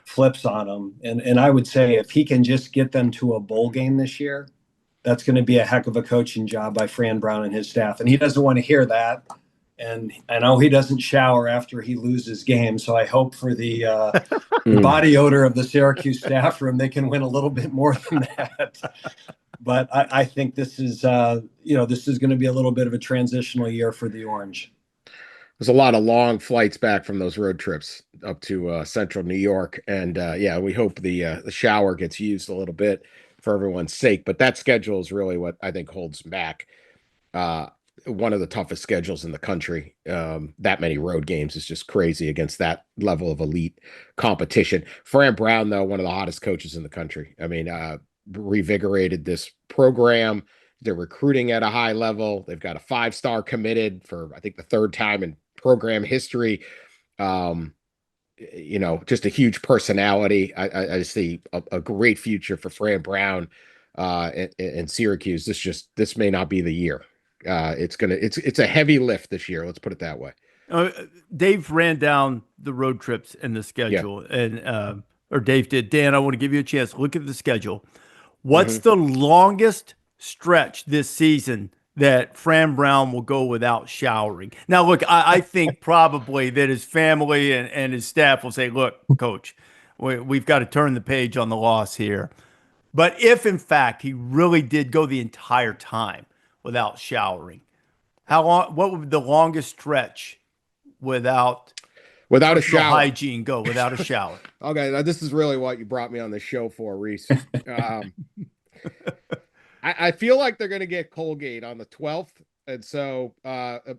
flips on them. And I would say if he can just get them to a bowl game this year, that's going to be a heck of a coaching job by Fran Brown and his staff. And he doesn't want to hear that. And I know he doesn't shower after he loses games. So I hope for the body odor of the Syracuse staff room, they can win a little bit more than that. But I think this is, this is going to be a little bit of a transitional year for the Orange. There's a lot of long flights back from those road trips up to central New York. And we hope the shower gets used a little bit for everyone's sake. But that schedule is really what I think holds back. One of the toughest schedules in the country. That many road games is just crazy against that level of elite competition. Fran Brown, though, one of the hottest coaches in the country. I mean, revigorated this program. They're recruiting at a high level. They've got a 5-star committed for, I think, the 3rd time in program history. Just a huge personality. I see a great future for Fran Brown in Syracuse. This may not be the year. It's a heavy lift this year. Let's put it that way. Dave ran down the road trips and the schedule, or Dave did. Dan, I want to give you a chance. Look at the schedule. What's the longest stretch this season that Fran Brown will go without showering? Now, look, I think probably that his family and his staff will say, look, coach, we've got to turn the page on the loss here. But if, in fact, he really did go the entire time without showering, how long? What would the longest stretch without a shower hygiene go? Without a shower. Okay, now this is really what you brought me on the show for, Rece. I feel like they're going to get Colgate on the 12th, and so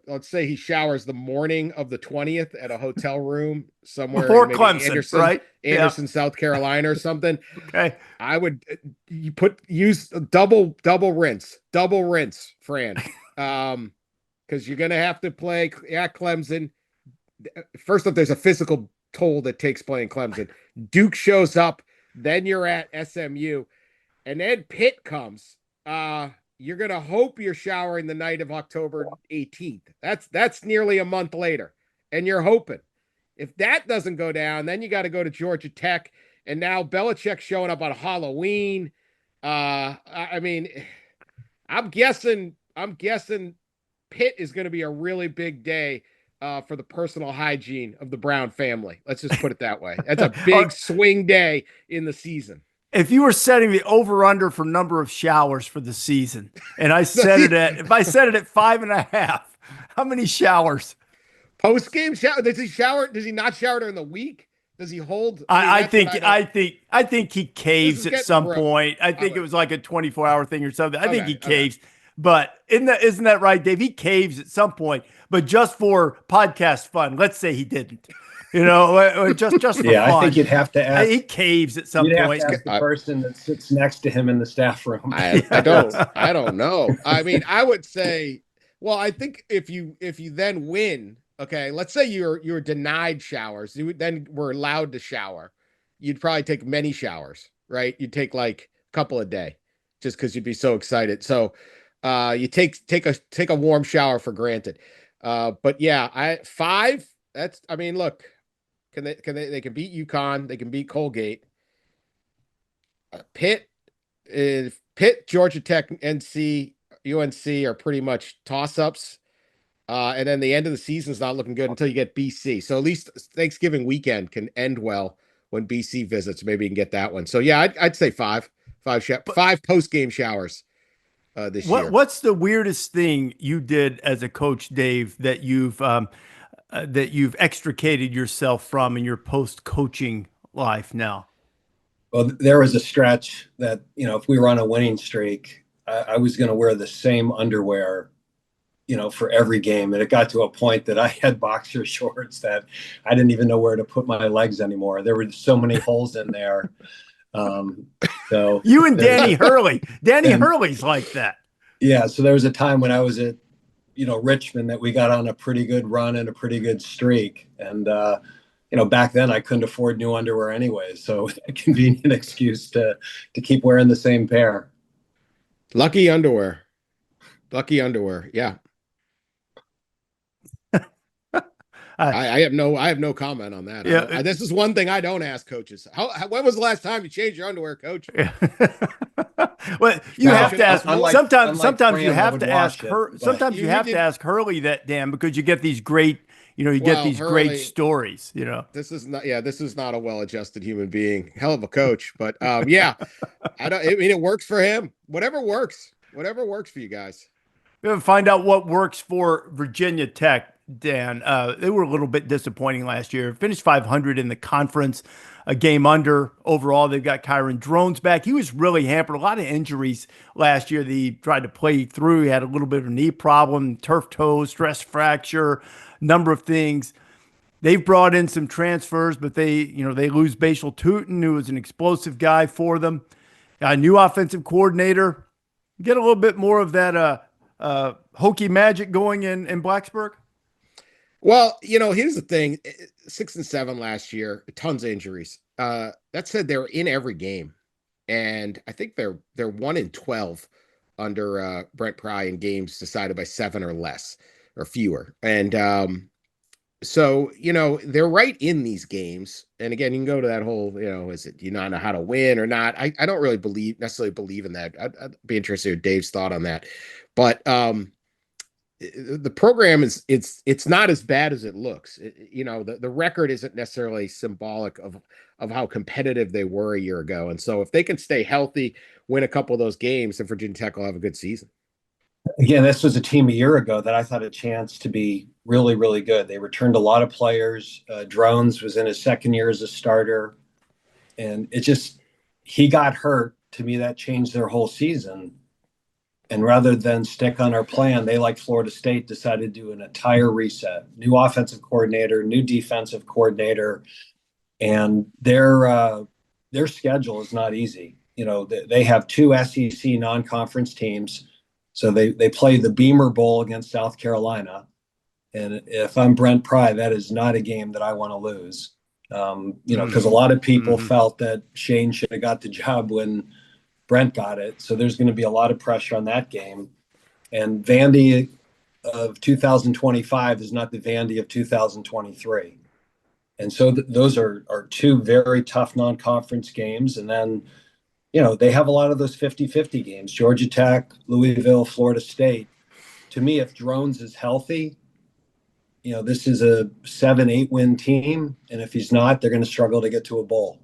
let's say he showers the morning of the 20th at a hotel room somewhere before in Clemson, right? Anderson, South Carolina, or something. Okay, I would use double rinse, Fran, because you're going to have to play at Clemson. First off, there's a physical toll that takes playing Clemson. Duke shows up, then you're at SMU, and then Pitt comes. You're going to hope you're showering the night of October 18th. That's nearly a month later, and you're hoping. If that doesn't go down, then you got to go to Georgia Tech, and now Belichick showing up on Halloween. I mean, I'm guessing Pitt is going to be a really big day for the personal hygiene of the Brown family. Let's just put it that way. That's a big swing day in the season. If you were setting the over/under for number of showers for the season, and I set it at 5.5, how many showers? Post-game shower? Does he shower? Does he not shower during the week? Does he hold? I think he caves at some point. I think it was like a 24-hour thing or something. I think he caves. But isn't that right, Dave? He caves at some point, but just for podcast fun. Let's say he didn't. Just for fun. I think you'd have to ask. He caves at some point. Have to ask the person that sits next to him in the staff room. I don't know. I mean, I would say, well, I think if you then win, okay, let's say you're denied showers, you then were allowed to shower. You'd probably take many showers, right? You'd take like a couple a day, just because you'd be so excited. So you take a warm shower for granted. But yeah, 5. Look. They can beat UConn. They can beat Colgate. Pitt, Georgia Tech, NC, UNC are pretty much toss-ups. And then the end of the season is not looking good until you get BC. So at least Thanksgiving weekend can end well when BC visits. Maybe you can get that one. So yeah, I'd say 5 post-game showers this year. What's the weirdest thing you did as a coach, Dave, that you've extricated yourself from in your post-coaching life now? Well, there was a stretch that, if we were on a winning streak, I was going to wear the same underwear, for every game. And it got to a point that I had boxer shorts that I didn't even know where to put my legs anymore. There were so many holes in there. So you and Danny Hurley. Danny Hurley's like that. Yeah, so there was a time when I was at, Richmond, that we got on a pretty good run and a pretty good streak. And, back then I couldn't afford new underwear anyways. So a convenient excuse to keep wearing the same pair. Lucky underwear. Lucky underwear. Yeah. I have no comment on that. Yeah, this is one thing I don't ask coaches. When was the last time you changed your underwear, coach? Well, you Now, have to ask. Sometimes you Fran, I have would to ask wash it, her. but- Sometimes you have to ask Hurley that, Dan, because you get these great, you get these great Hurley, stories. This is not a well-adjusted human being. Hell of a coach, but yeah, I mean, it works for him. Whatever works for you guys. We have to find out what works for Virginia Tech, Dan. They were a little bit disappointing last year. Finished 500 in the conference, a game under overall. They've got Kyron Drones back. He was really hampered. A lot of injuries last year that he tried to play through. He had a little bit of a knee problem, turf toe, stress fracture, number of things. They've brought in some transfers, but they lose Bashal Tootin, who was an explosive guy for them. A new offensive coordinator. Get a little bit more of that hokey magic going in Blacksburg? Well, here's the thing: 6-7 last year, tons of injuries. That said, they're in every game, and I think they're 1-12 under Brent Pry in games decided by 7 or less or fewer. And so they're right in these games. And again, you can go to that whole, is it, do you not know how to win or not? I don't really necessarily believe in that. I'd be interested in Dave's thought on that. But the program it's not as bad as it looks. The record isn't necessarily symbolic of how competitive they were a year ago. And so if they can stay healthy, win a couple of those games, then Virginia Tech will have a good season. Again, this was a team a year ago that I thought had a chance to be really, really good. They returned a lot of players. Drones was in his second year as a starter. And he got hurt. To me, that changed their whole season. And rather than stick on our plan, they, like Florida State, decided to do an entire reset. New offensive coordinator, new defensive coordinator, and their schedule is not easy. They have 2 SEC non-conference teams, so they play the Beamer Bowl against South Carolina. And if I'm Brent Pry, that is not a game that I want to lose. Because a lot of people felt that Shane should have got the job when Brent got it. So there's going to be a lot of pressure on that game. And Vandy of 2025 is not the Vandy of 2023. And so those are 2 very tough non-conference games. And then, they have a lot of those 50-50 games, Georgia Tech, Louisville, Florida State. To me, if Drones is healthy, this is a 7-8 win team. And if he's not, they're going to struggle to get to a bowl.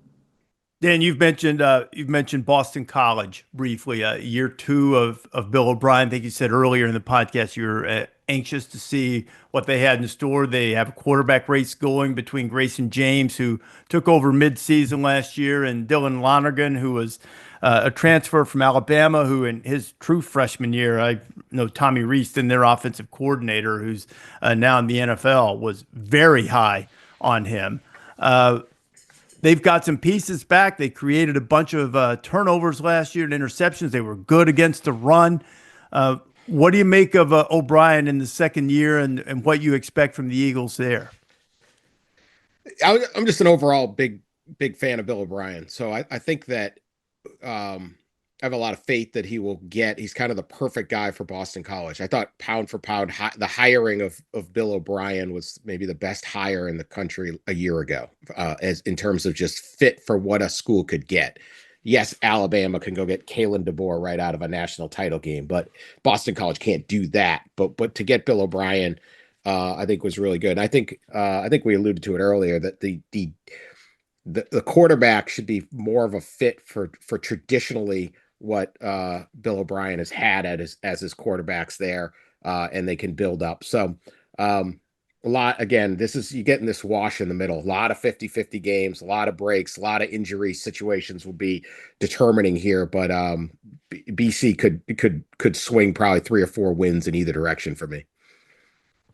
Dan, you've mentioned Boston College briefly. Year 2 of Bill O'Brien. I think you said earlier in the podcast you're anxious to see what they had in store. They have a quarterback race going between Grayson James, who took over midseason last year, and Dylan Lonergan, who was a transfer from Alabama, who in his true freshman year, I know Tommy Reese, their offensive coordinator, who's now in the NFL, was very high on him. They've got some pieces back. They created a bunch of turnovers last year and interceptions. They were good against the run. What do you make of O'Brien in the second year and what you expect from the Eagles there? I'm just an overall big fan of Bill O'Brien. So I think that I have a lot of faith that he will get. He's kind of the perfect guy for Boston College. I thought pound for pound, the hiring of Bill O'Brien was maybe the best hire in the country a year ago, as in terms of just fit for what a school could get. Yes, Alabama can go get Kalen DeBoer right out of a national title game, but Boston College can't do that. But to get Bill O'Brien, I think was really good. And I think we alluded to it earlier that the quarterback should be more of a fit for traditionally what Bill O'Brien has had as his quarterbacks there, and they can build up. So a lot, again, you get in this wash in the middle, a lot of 50-50 games, a lot of breaks, a lot of injury situations will be determining here, but BC could swing probably 3 or 4 wins in either direction for me.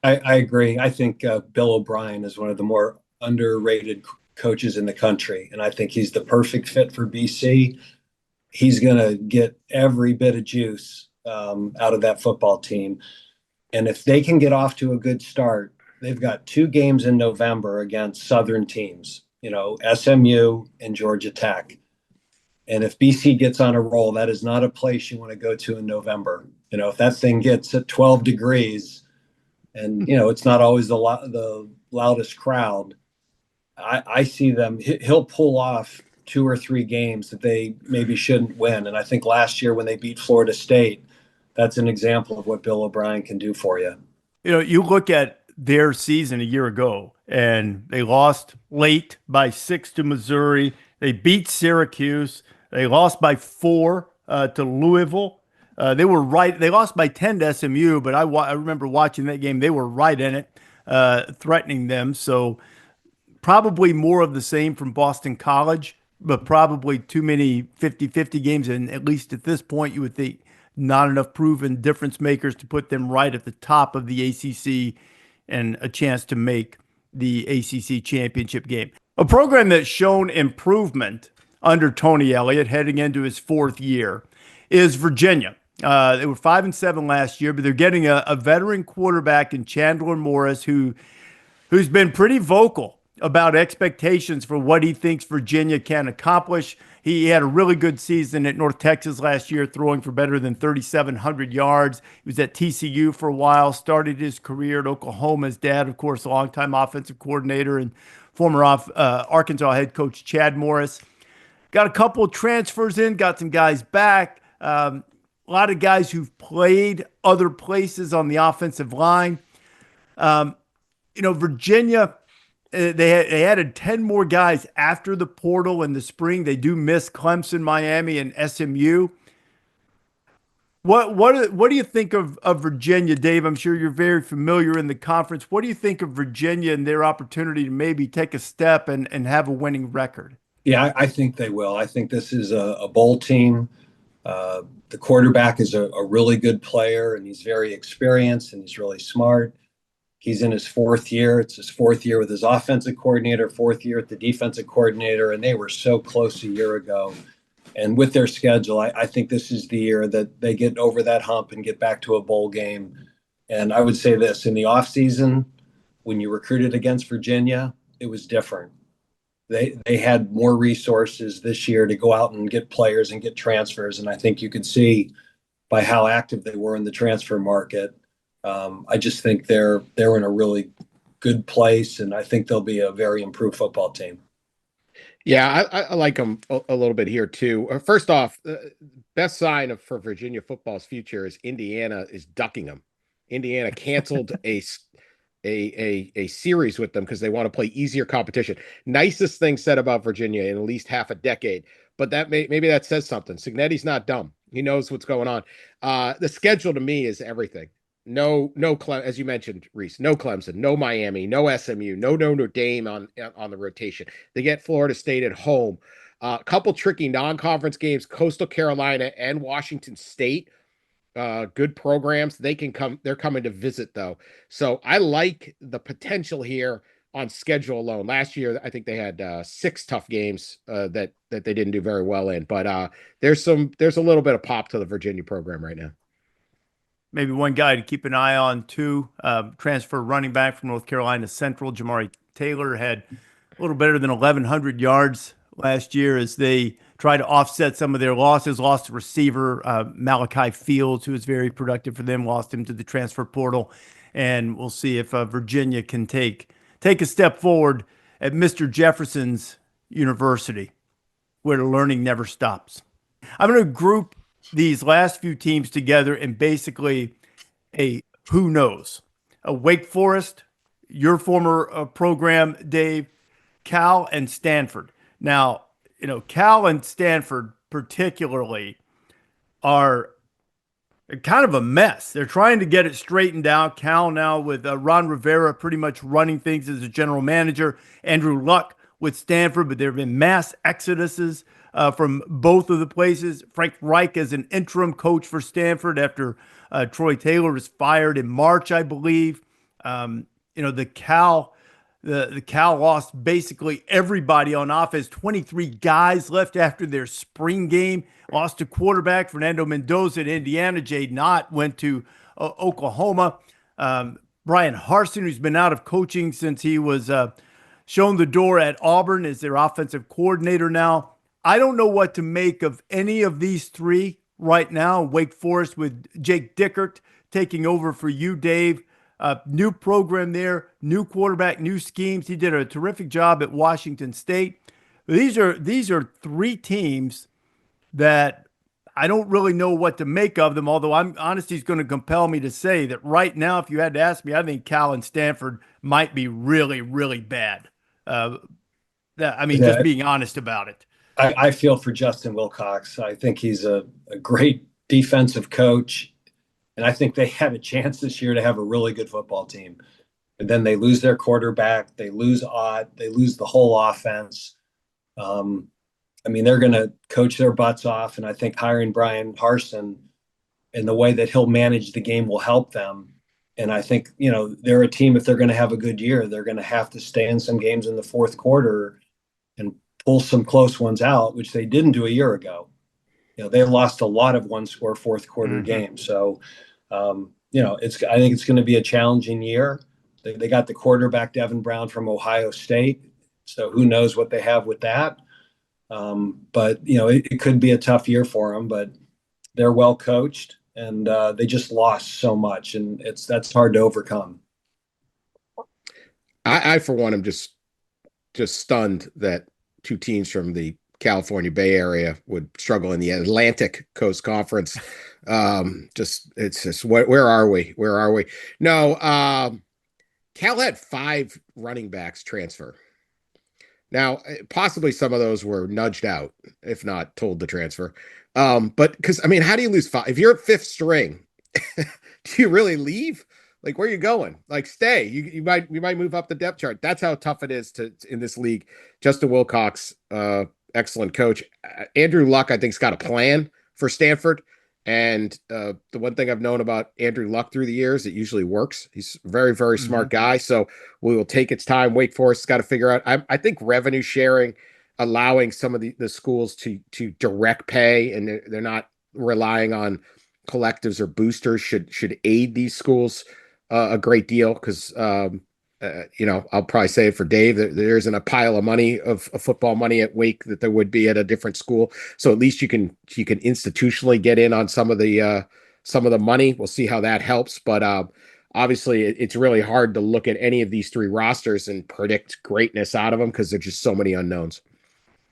I agree. I think Bill O'Brien is one of the more underrated coaches in the country, and I think he's the perfect fit for BC. He's going to get every bit of juice out of that football team. And if they can get off to a good start, they've got 2 games in November against Southern teams, SMU and Georgia Tech. And if BC gets on a roll, that is not a place you want to go to in November. If that thing gets at 12 degrees and, it's not always the loudest crowd, I see them, he'll pull off 2 or 3 games that they maybe shouldn't win. And I think last year when they beat Florida State, that's an example of what Bill O'Brien can do for you. You look at their season a year ago, and they lost late by 6 to Missouri. They beat Syracuse. They lost by 4 to Louisville. They were right. They lost by 10 to SMU, but I remember watching that game. They were right in it, threatening them. So probably more of the same from Boston College, but probably too many 50-50 games. And at least at this point, you would think not enough proven difference makers to put them right at the top of the ACC and a chance to make the ACC championship game. A program that's shown improvement under Tony Elliott heading into his 4th year is Virginia. They were 5-7 last year, but they're getting a veteran quarterback in Chandler Morris who's been pretty vocal about expectations for what he thinks Virginia can accomplish. He had a really good season at North Texas last year, throwing for better than 3,700 yards. He was at TCU for a while, started his career at Oklahoma. His dad, of course, a longtime offensive coordinator, and former Arkansas head coach Chad Morris. Got a couple of transfers in, got some guys back. A lot of guys who've played other places on the offensive line. Virginia, they added 10 more guys after the portal in the spring. They do miss Clemson, Miami, and SMU. What do you think of Virginia, Dave? I'm sure you're very familiar in the conference. What do you think of Virginia and their opportunity to maybe take a step and have a winning record? Yeah, I think they will. I think this is a bowl team. The quarterback is a really good player, and he's very experienced, and he's really smart. He's in his 4th year. It's his 4th year with his offensive coordinator, 4th year at the defensive coordinator, and they were so close a year ago. And with their schedule, I think this is the year that they get over that hump and get back to a bowl game. And I would say this, in the offseason, when you recruited against Virginia, it was different. They had more resources this year to go out and get players and get transfers. And I think you could see by how active they were in the transfer market. I just think they're in a really good place, and I think they'll be a very improved football team. Yeah, I like them a little bit here too. First off, best sign for Virginia football's future is Indiana is ducking them. Indiana canceled a series with them because they want to play easier competition. Nicest thing said about Virginia in at least half a decade, but maybe that says something. Signetti's not dumb. He knows what's going on. The schedule to me is everything. No, as you mentioned, Rece, no Clemson, no Miami, no SMU, no Notre Dame on the rotation. They get Florida State at home. A couple tricky non-conference games, Coastal Carolina and Washington State. Good programs. They're coming to visit though. So I like the potential here on schedule alone. Last year, I think they had 6 tough games that they didn't do very well in. But there's a little bit of pop to the Virginia program right now. Maybe one guy to keep an eye on too. Transfer running back from North Carolina Central, Jamari Taylor, had a little better than 1,100 yards last year as they try to offset some of their losses. Lost a receiver, Malachi Fields, who was very productive for them. Lost him to the transfer portal, and we'll see if Virginia can take a step forward at Mr. Jefferson's University, where the learning never stops. I'm going to group these last few teams together in basically a who knows. A Wake Forest, your former program, Dave, Cal, and Stanford. Now, Cal and Stanford particularly are kind of a mess. They're trying to get it straightened out. Cal now with Ron Rivera pretty much running things as a general manager. Andrew Luck with Stanford, but there have been mass exoduses from both of the places. Frank Reich as an interim coach for Stanford after Troy Taylor was fired in March, I believe. The Cal The Cal lost basically everybody on offense. 23 guys left after their spring game. Lost a quarterback, Fernando Mendoza at Indiana. Jay Knott went to Oklahoma. Brian Harsin, who's been out of coaching since he was shown the door at Auburn, is their offensive coordinator now. I don't know what to make of any of these three right now. Wake Forest with Jake Dickert taking over for you, Dave. New program there, new quarterback, new schemes. He did a terrific job at Washington State. These are three teams that I don't really know what to make of them, although honesty is going to compel me to say that right now, if you had to ask me, I think Cal and Stanford might be really, really bad. Just being honest about it. I feel for Justin Wilcox. I think he's a great defensive coach. And I think they had a chance this year to have a really good football team. And then they lose their quarterback. They lose Ott. They lose the whole offense. They're going to coach their butts off. And I think hiring Brian Harsin and the way that he'll manage the game will help them. And I think, they're a team, if they're going to have a good year, they're going to have to stay in some games in the fourth quarter and pull some close ones out, which they didn't do a year ago. They lost a lot of one-score fourth quarter games. So, I think it's going to be a challenging year. They got the quarterback, Devin Brown, from Ohio State. So who knows what they have with that. But it could be a tough year for them, but they're well coached and they just lost so much, and that's hard to overcome. I for one, am just stunned that two teams from the California Bay Area would struggle in the Atlantic Coast Conference. It's just where are we? No, Cal had 5 running backs transfer. Now, possibly some of those were nudged out, if not told to transfer. But because how do you lose 5? If you're at 5th string, do you really leave? Like, where are you going? Like, stay. You might move up the depth chart. That's how tough it is in this league. Justin Wilcox, excellent coach. Andrew Luck, I think, has got a plan for Stanford. And the one thing I've known about Andrew Luck through the years, it usually works. He's a very, very smart guy. So we will take its time. Wake Forest has got to figure out. I think revenue sharing, allowing some of the schools to direct pay, and they're not relying on collectives or boosters should aid these schools a great deal, because I'll probably say it for Dave, there isn't a pile of money of football money at Wake that there would be at a different school. So at least you can institutionally get in on some of the money. We'll see how that helps. But obviously it's really hard to look at any of these 3 rosters and predict greatness out of them, because there's just so many unknowns.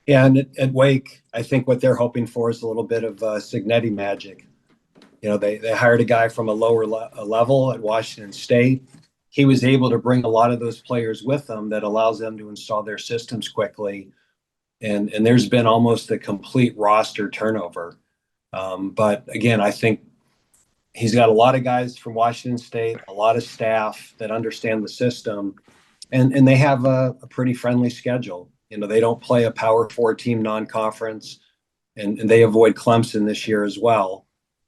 Yeah. And at Wake, I think what they're hoping for is a little bit of Cignetti magic. They hired a guy from a lower level at Washington State. He was able to bring a lot of those players with them that allows them to install their systems quickly. And there's been almost a complete roster turnover. But again, I think he's got a lot of guys from Washington State, a lot of staff that understand the system, and they have a pretty friendly schedule. They don't play a Power 4 team non-conference, and they avoid Clemson this year as well.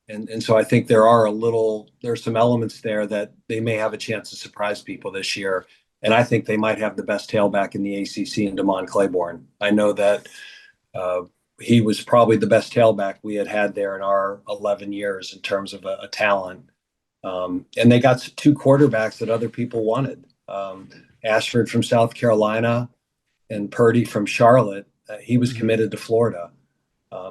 And so I think there's some elements there that they may have a chance to surprise people this year. And I think they might have the best tailback in the ACC in Damon Claiborne. I know that he was probably the best tailback we had there in our 11 years in terms of a talent. And they got 2 quarterbacks that other people wanted. Ashford from South Carolina and Purdy from Charlotte. He was committed to Florida.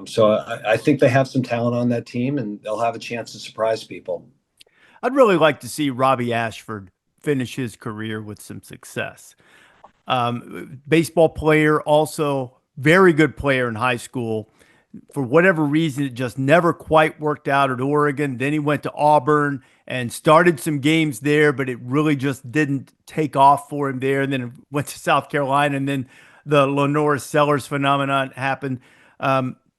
So I think they have some talent on that team, and they'll have a chance to surprise people. I'd really like to see Robbie Ashford finish his career with some success. Baseball player, also very good player in high school. For whatever reason, it just never quite worked out at Oregon. Then he went to Auburn and started some games there, but it really just didn't take off for him there. And then went to South Carolina, and then the Lenore Sellers phenomenon happened.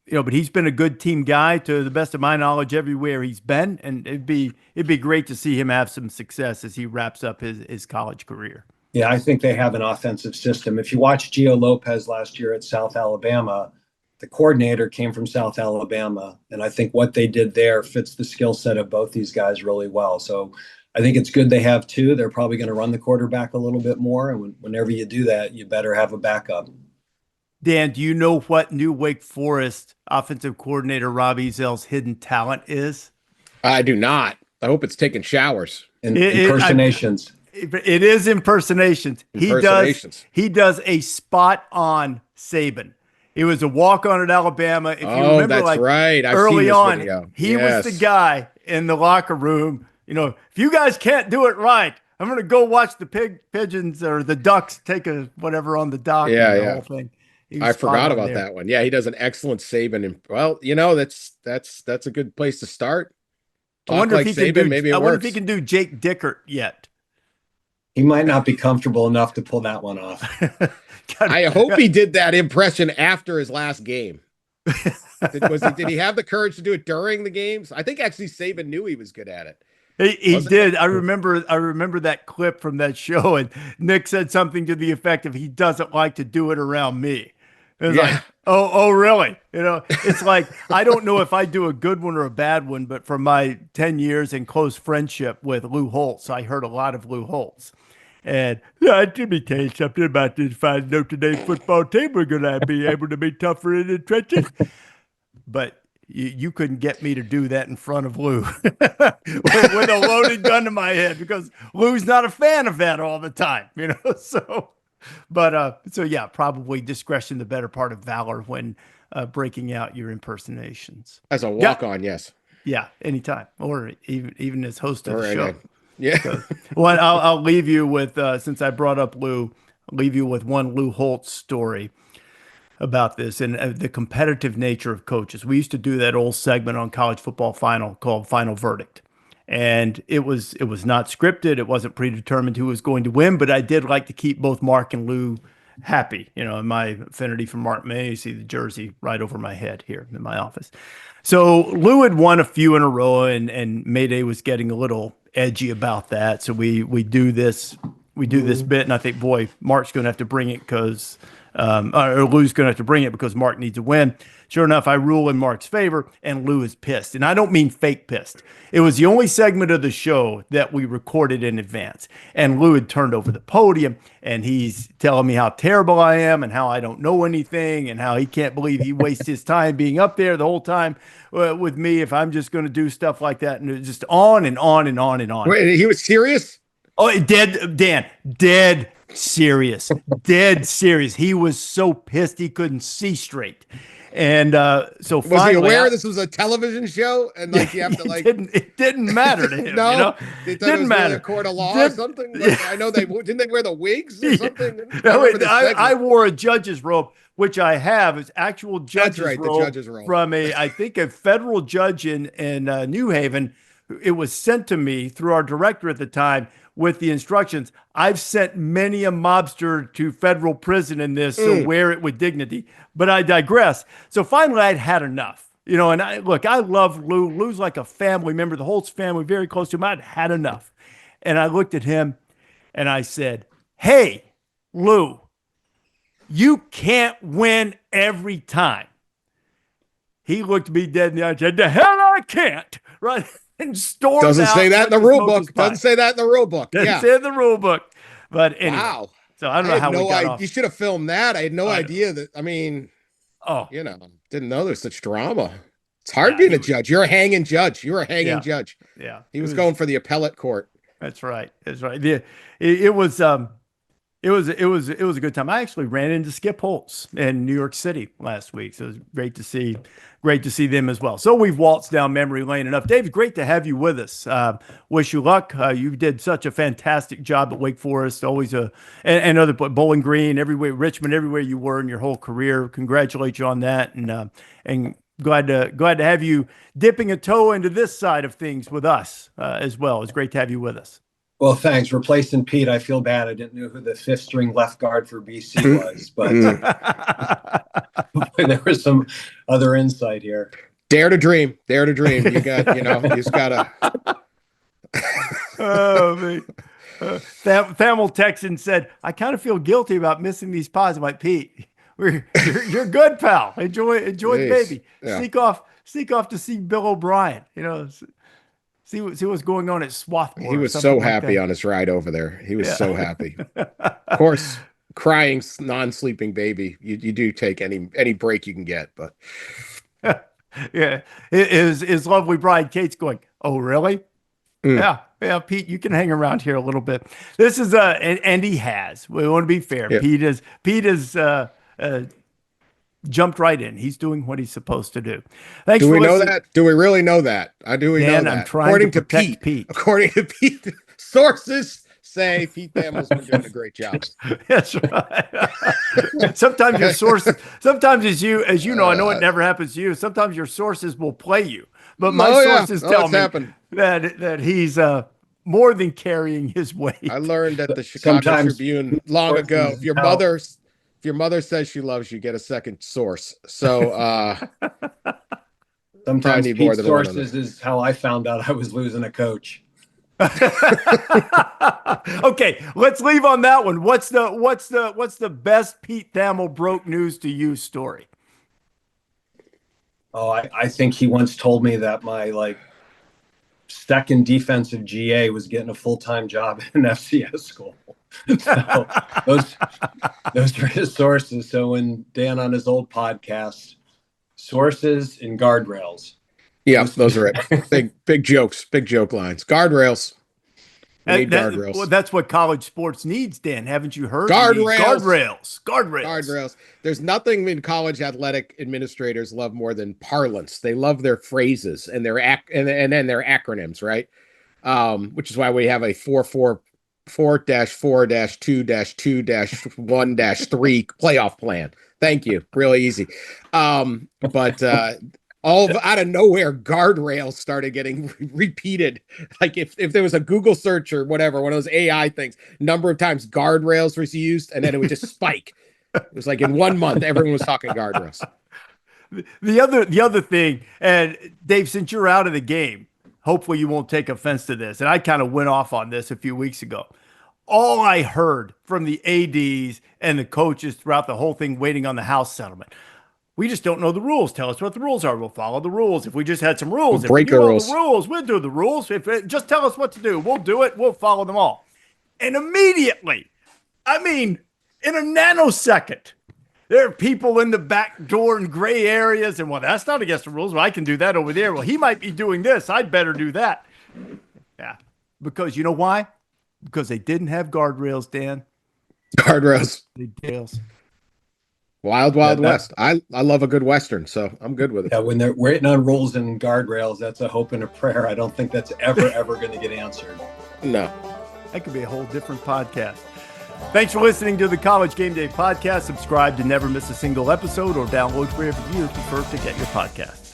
But he's been a good team guy, to the best of my knowledge, everywhere he's been, and it'd be great to see him have some success as he wraps up his college career. Yeah, I think they have an offensive system. If you watch Gio Lopez last year at South Alabama, the coordinator came from South Alabama, and I think what they did there fits the skill set of both these guys really well. So I think it's good they have two. They're probably going to run the quarterback a little bit more. And whenever you do that, you better have a backup. Dan, do you know what new Wake Forest offensive coordinator Rob Ezel's hidden talent is? I do not. I hope it's taking showers. Impersonations. It is impersonations. He does a spot on Saban. He was a walk-on at Alabama. If you remember, that's like right. early on, he was the guy in the locker room. You know, if you guys can't do it right, I'm going to go watch the pigeons or the ducks take a whatever on the dock. Yeah, and the yeah. whole thing. I forgot about that one. Yeah, he does an excellent Saban. And well, you know, that's a good place to start. I wonder if he Saban, can do. maybe it I wonder works. if he can do Jake Dickert yet. He might not be comfortable enough to pull that one off. I hope he did that impression after his last game. Did he have the courage to do it during the games? I think actually Saban knew he was good at it. He did. I remember that clip from that show, and Nick said something to the effect of, he doesn't like to do it around me. It was like, oh, really? You know, it's like, I don't know if I do a good one or a bad one, but from my 10 years in close friendship with Lou Holtz, I heard a lot of Lou Holtz. And let me tell you something about this fine Notre Dame football team. We're going to be able to be tougher in the trenches. But you couldn't get me to do that in front of Lou with a loaded gun to my head, because Lou's not a fan of that all the time, you know? So yeah, probably discretion, the better part of valor when breaking out your impersonations. As a walk-on, yes. Yeah, anytime. Or even as host of the show. Yeah. So, well, I'll leave you with, since I brought up Lou, I'll leave you with one Lou Holtz story about this and the competitive nature of coaches. We used to do that old segment on College Football Final called Final Verdict. And it was not scripted. It wasn't predetermined who was going to win, but I did like to keep both Mark and Lou happy. You know, my affinity for Mark May, you see the jersey right over my head here in my office. So Lou had won a few in a row, and Mayday was getting a little edgy about that. So we do this bit, and I think, boy, Mark's going to have to bring it because or Lou's going to have to bring it because Mark needs a win. Sure enough, I rule in Mark's favor, and Lou is pissed. And I don't mean fake pissed. It was the only segment of the show that we recorded in advance. And Lou had turned over the podium, and he's telling me how terrible I am and how I don't know anything and how he can't believe he wastes his time being up there the whole time with me if I'm just going to do stuff like that. And just on and on and on and on. Wait, he was serious? Oh, dead serious. Dead serious. He was so pissed he couldn't see straight. And so was he aware this was a television show? And like you have to like it didn't matter to him. No, you know? It didn't matter. Really a court of law or something. Like, I know they wear the wigs or something. I wore a judge's robe, which I have. It's actual judge's robe. The judge's robe from I think a federal judge in New Haven. It was sent to me through our director at the time with the instructions. I've sent many a mobster to federal prison in this, so wear it with dignity. But I digress. So finally, I'd had enough. You know, and I love Lou. Lou's like a family member, the Holtz family, very close to him. I'd had enough. And I looked at him and I said, "Hey, Lou, you can't win every time." He looked me dead in the eye and said, "The hell I can't." Right? And stormed out. Doesn't say that in the rule book. Doesn't say that in the rule book. Doesn't say in the rule book. But anyway. Wow. So I don't know how we got off. You should have filmed that. I had no idea that. I mean, you know, didn't know there's such drama. It's hard being a judge. You're a hanging judge. You're a hanging judge. Yeah. He was going for the appellate court. That's right. That's right. It was a good time. I actually ran into Skip Holtz in New York City last week. So it was great to see them as well. So we've waltzed down memory lane enough. Dave, great to have you with us. Wish you luck. You did such a fantastic job at Wake Forest, always and other Bowling Green, everywhere, Richmond, everywhere you were in your whole career. Congratulate you on that. And glad to have you dipping a toe into this side of things with us as well. It's great to have you with us. Well, thanks. Replacing Pete, I feel bad. I didn't know who the fifth string left guard for BC was, but there was some other insight here. Dare to dream. Dare to dream. You got, you just got to. Oh, man. Thamel Texan said, "I kind of feel guilty about missing these pods." I'm like, "Pete, you're good, pal. Enjoy the baby. Yeah. Sneak off to see Bill O'Brien. You know." See what's going on at Swarthmore. He was so happy on his ride over there. He was so happy. Of course, crying, non-sleeping baby. You do take any break you can get, but yeah, his lovely bride Kate's going, "Oh, really? Yeah, Pete, you can hang around here a little bit." This is and he has. We want to be fair. Yeah. Pete has jumped right in. He's doing what he's supposed to do. Thanks. Do for we know listening. that? Do we really know that? Do we know that? I'm trying to protect Pete. According to Pete, sources say Pete Thamel's been doing a great job. That's right. Sometimes your sources, sometimes as you know, I know it never happens to you. Sometimes your sources will play you, but my sources tell me that he's more than carrying his weight. I learned at the Chicago Tribune long ago. If your mother says she loves you, get a second source. So sometimes Pete's sources is how I found out I was losing a coach. Okay, let's leave on that one. What's the best Pete Thamel broke news to you story? Oh, I think he once told me that my second defensive GA was getting a full-time job in an FCS school. So those are his sources. So when Dan on his old podcast, sources and guardrails. Yeah, those are it. Big jokes, big joke lines. Guardrails. We need guardrails. Well, that's what college sports needs, Dan. Haven't you heard? Guardrails. There's nothing in college athletic administrators love more than parlance. They love their phrases and their and then their acronyms, right? Which is why we have a 4-4-4-2-2-1-3 playoff plan. Thank you. Really easy. But out of nowhere, guardrails started getting repeated. Like if there was a Google search or whatever, one of those AI things, number of times guardrails was used, and then it would just spike. It was like in 1 month, everyone was talking guardrails. The other thing, and Dave, since you're out of the game, hopefully you won't take offense to this. And I kind of went off on this a few weeks ago. All I heard from the ADs and the coaches throughout the whole thing waiting on the House settlement, we just don't know the rules. Tell us what the rules are. We'll follow the rules. If we just had some rules, we'll break the rules. We'll do the rules. Just tell us what to do. We'll do it. We'll follow them all. And immediately, I mean, in a nanosecond, there are people in the back door in gray areas. And, well, that's not against the rules. Well, I can do that over there. Well, he might be doing this. I'd better do that. Yeah. Because you know why? Because they didn't have guardrails, Dan. Guardrails. Details. Wild West. I love a good Western, so I'm good with it. Yeah, when they're waiting on rules and guardrails, that's a hope and a prayer. I don't think that's ever going to get answered. No. That could be a whole different podcast. Thanks for listening to the College Game Day podcast. Subscribe to never miss a single episode or download wherever you prefer to get your podcast.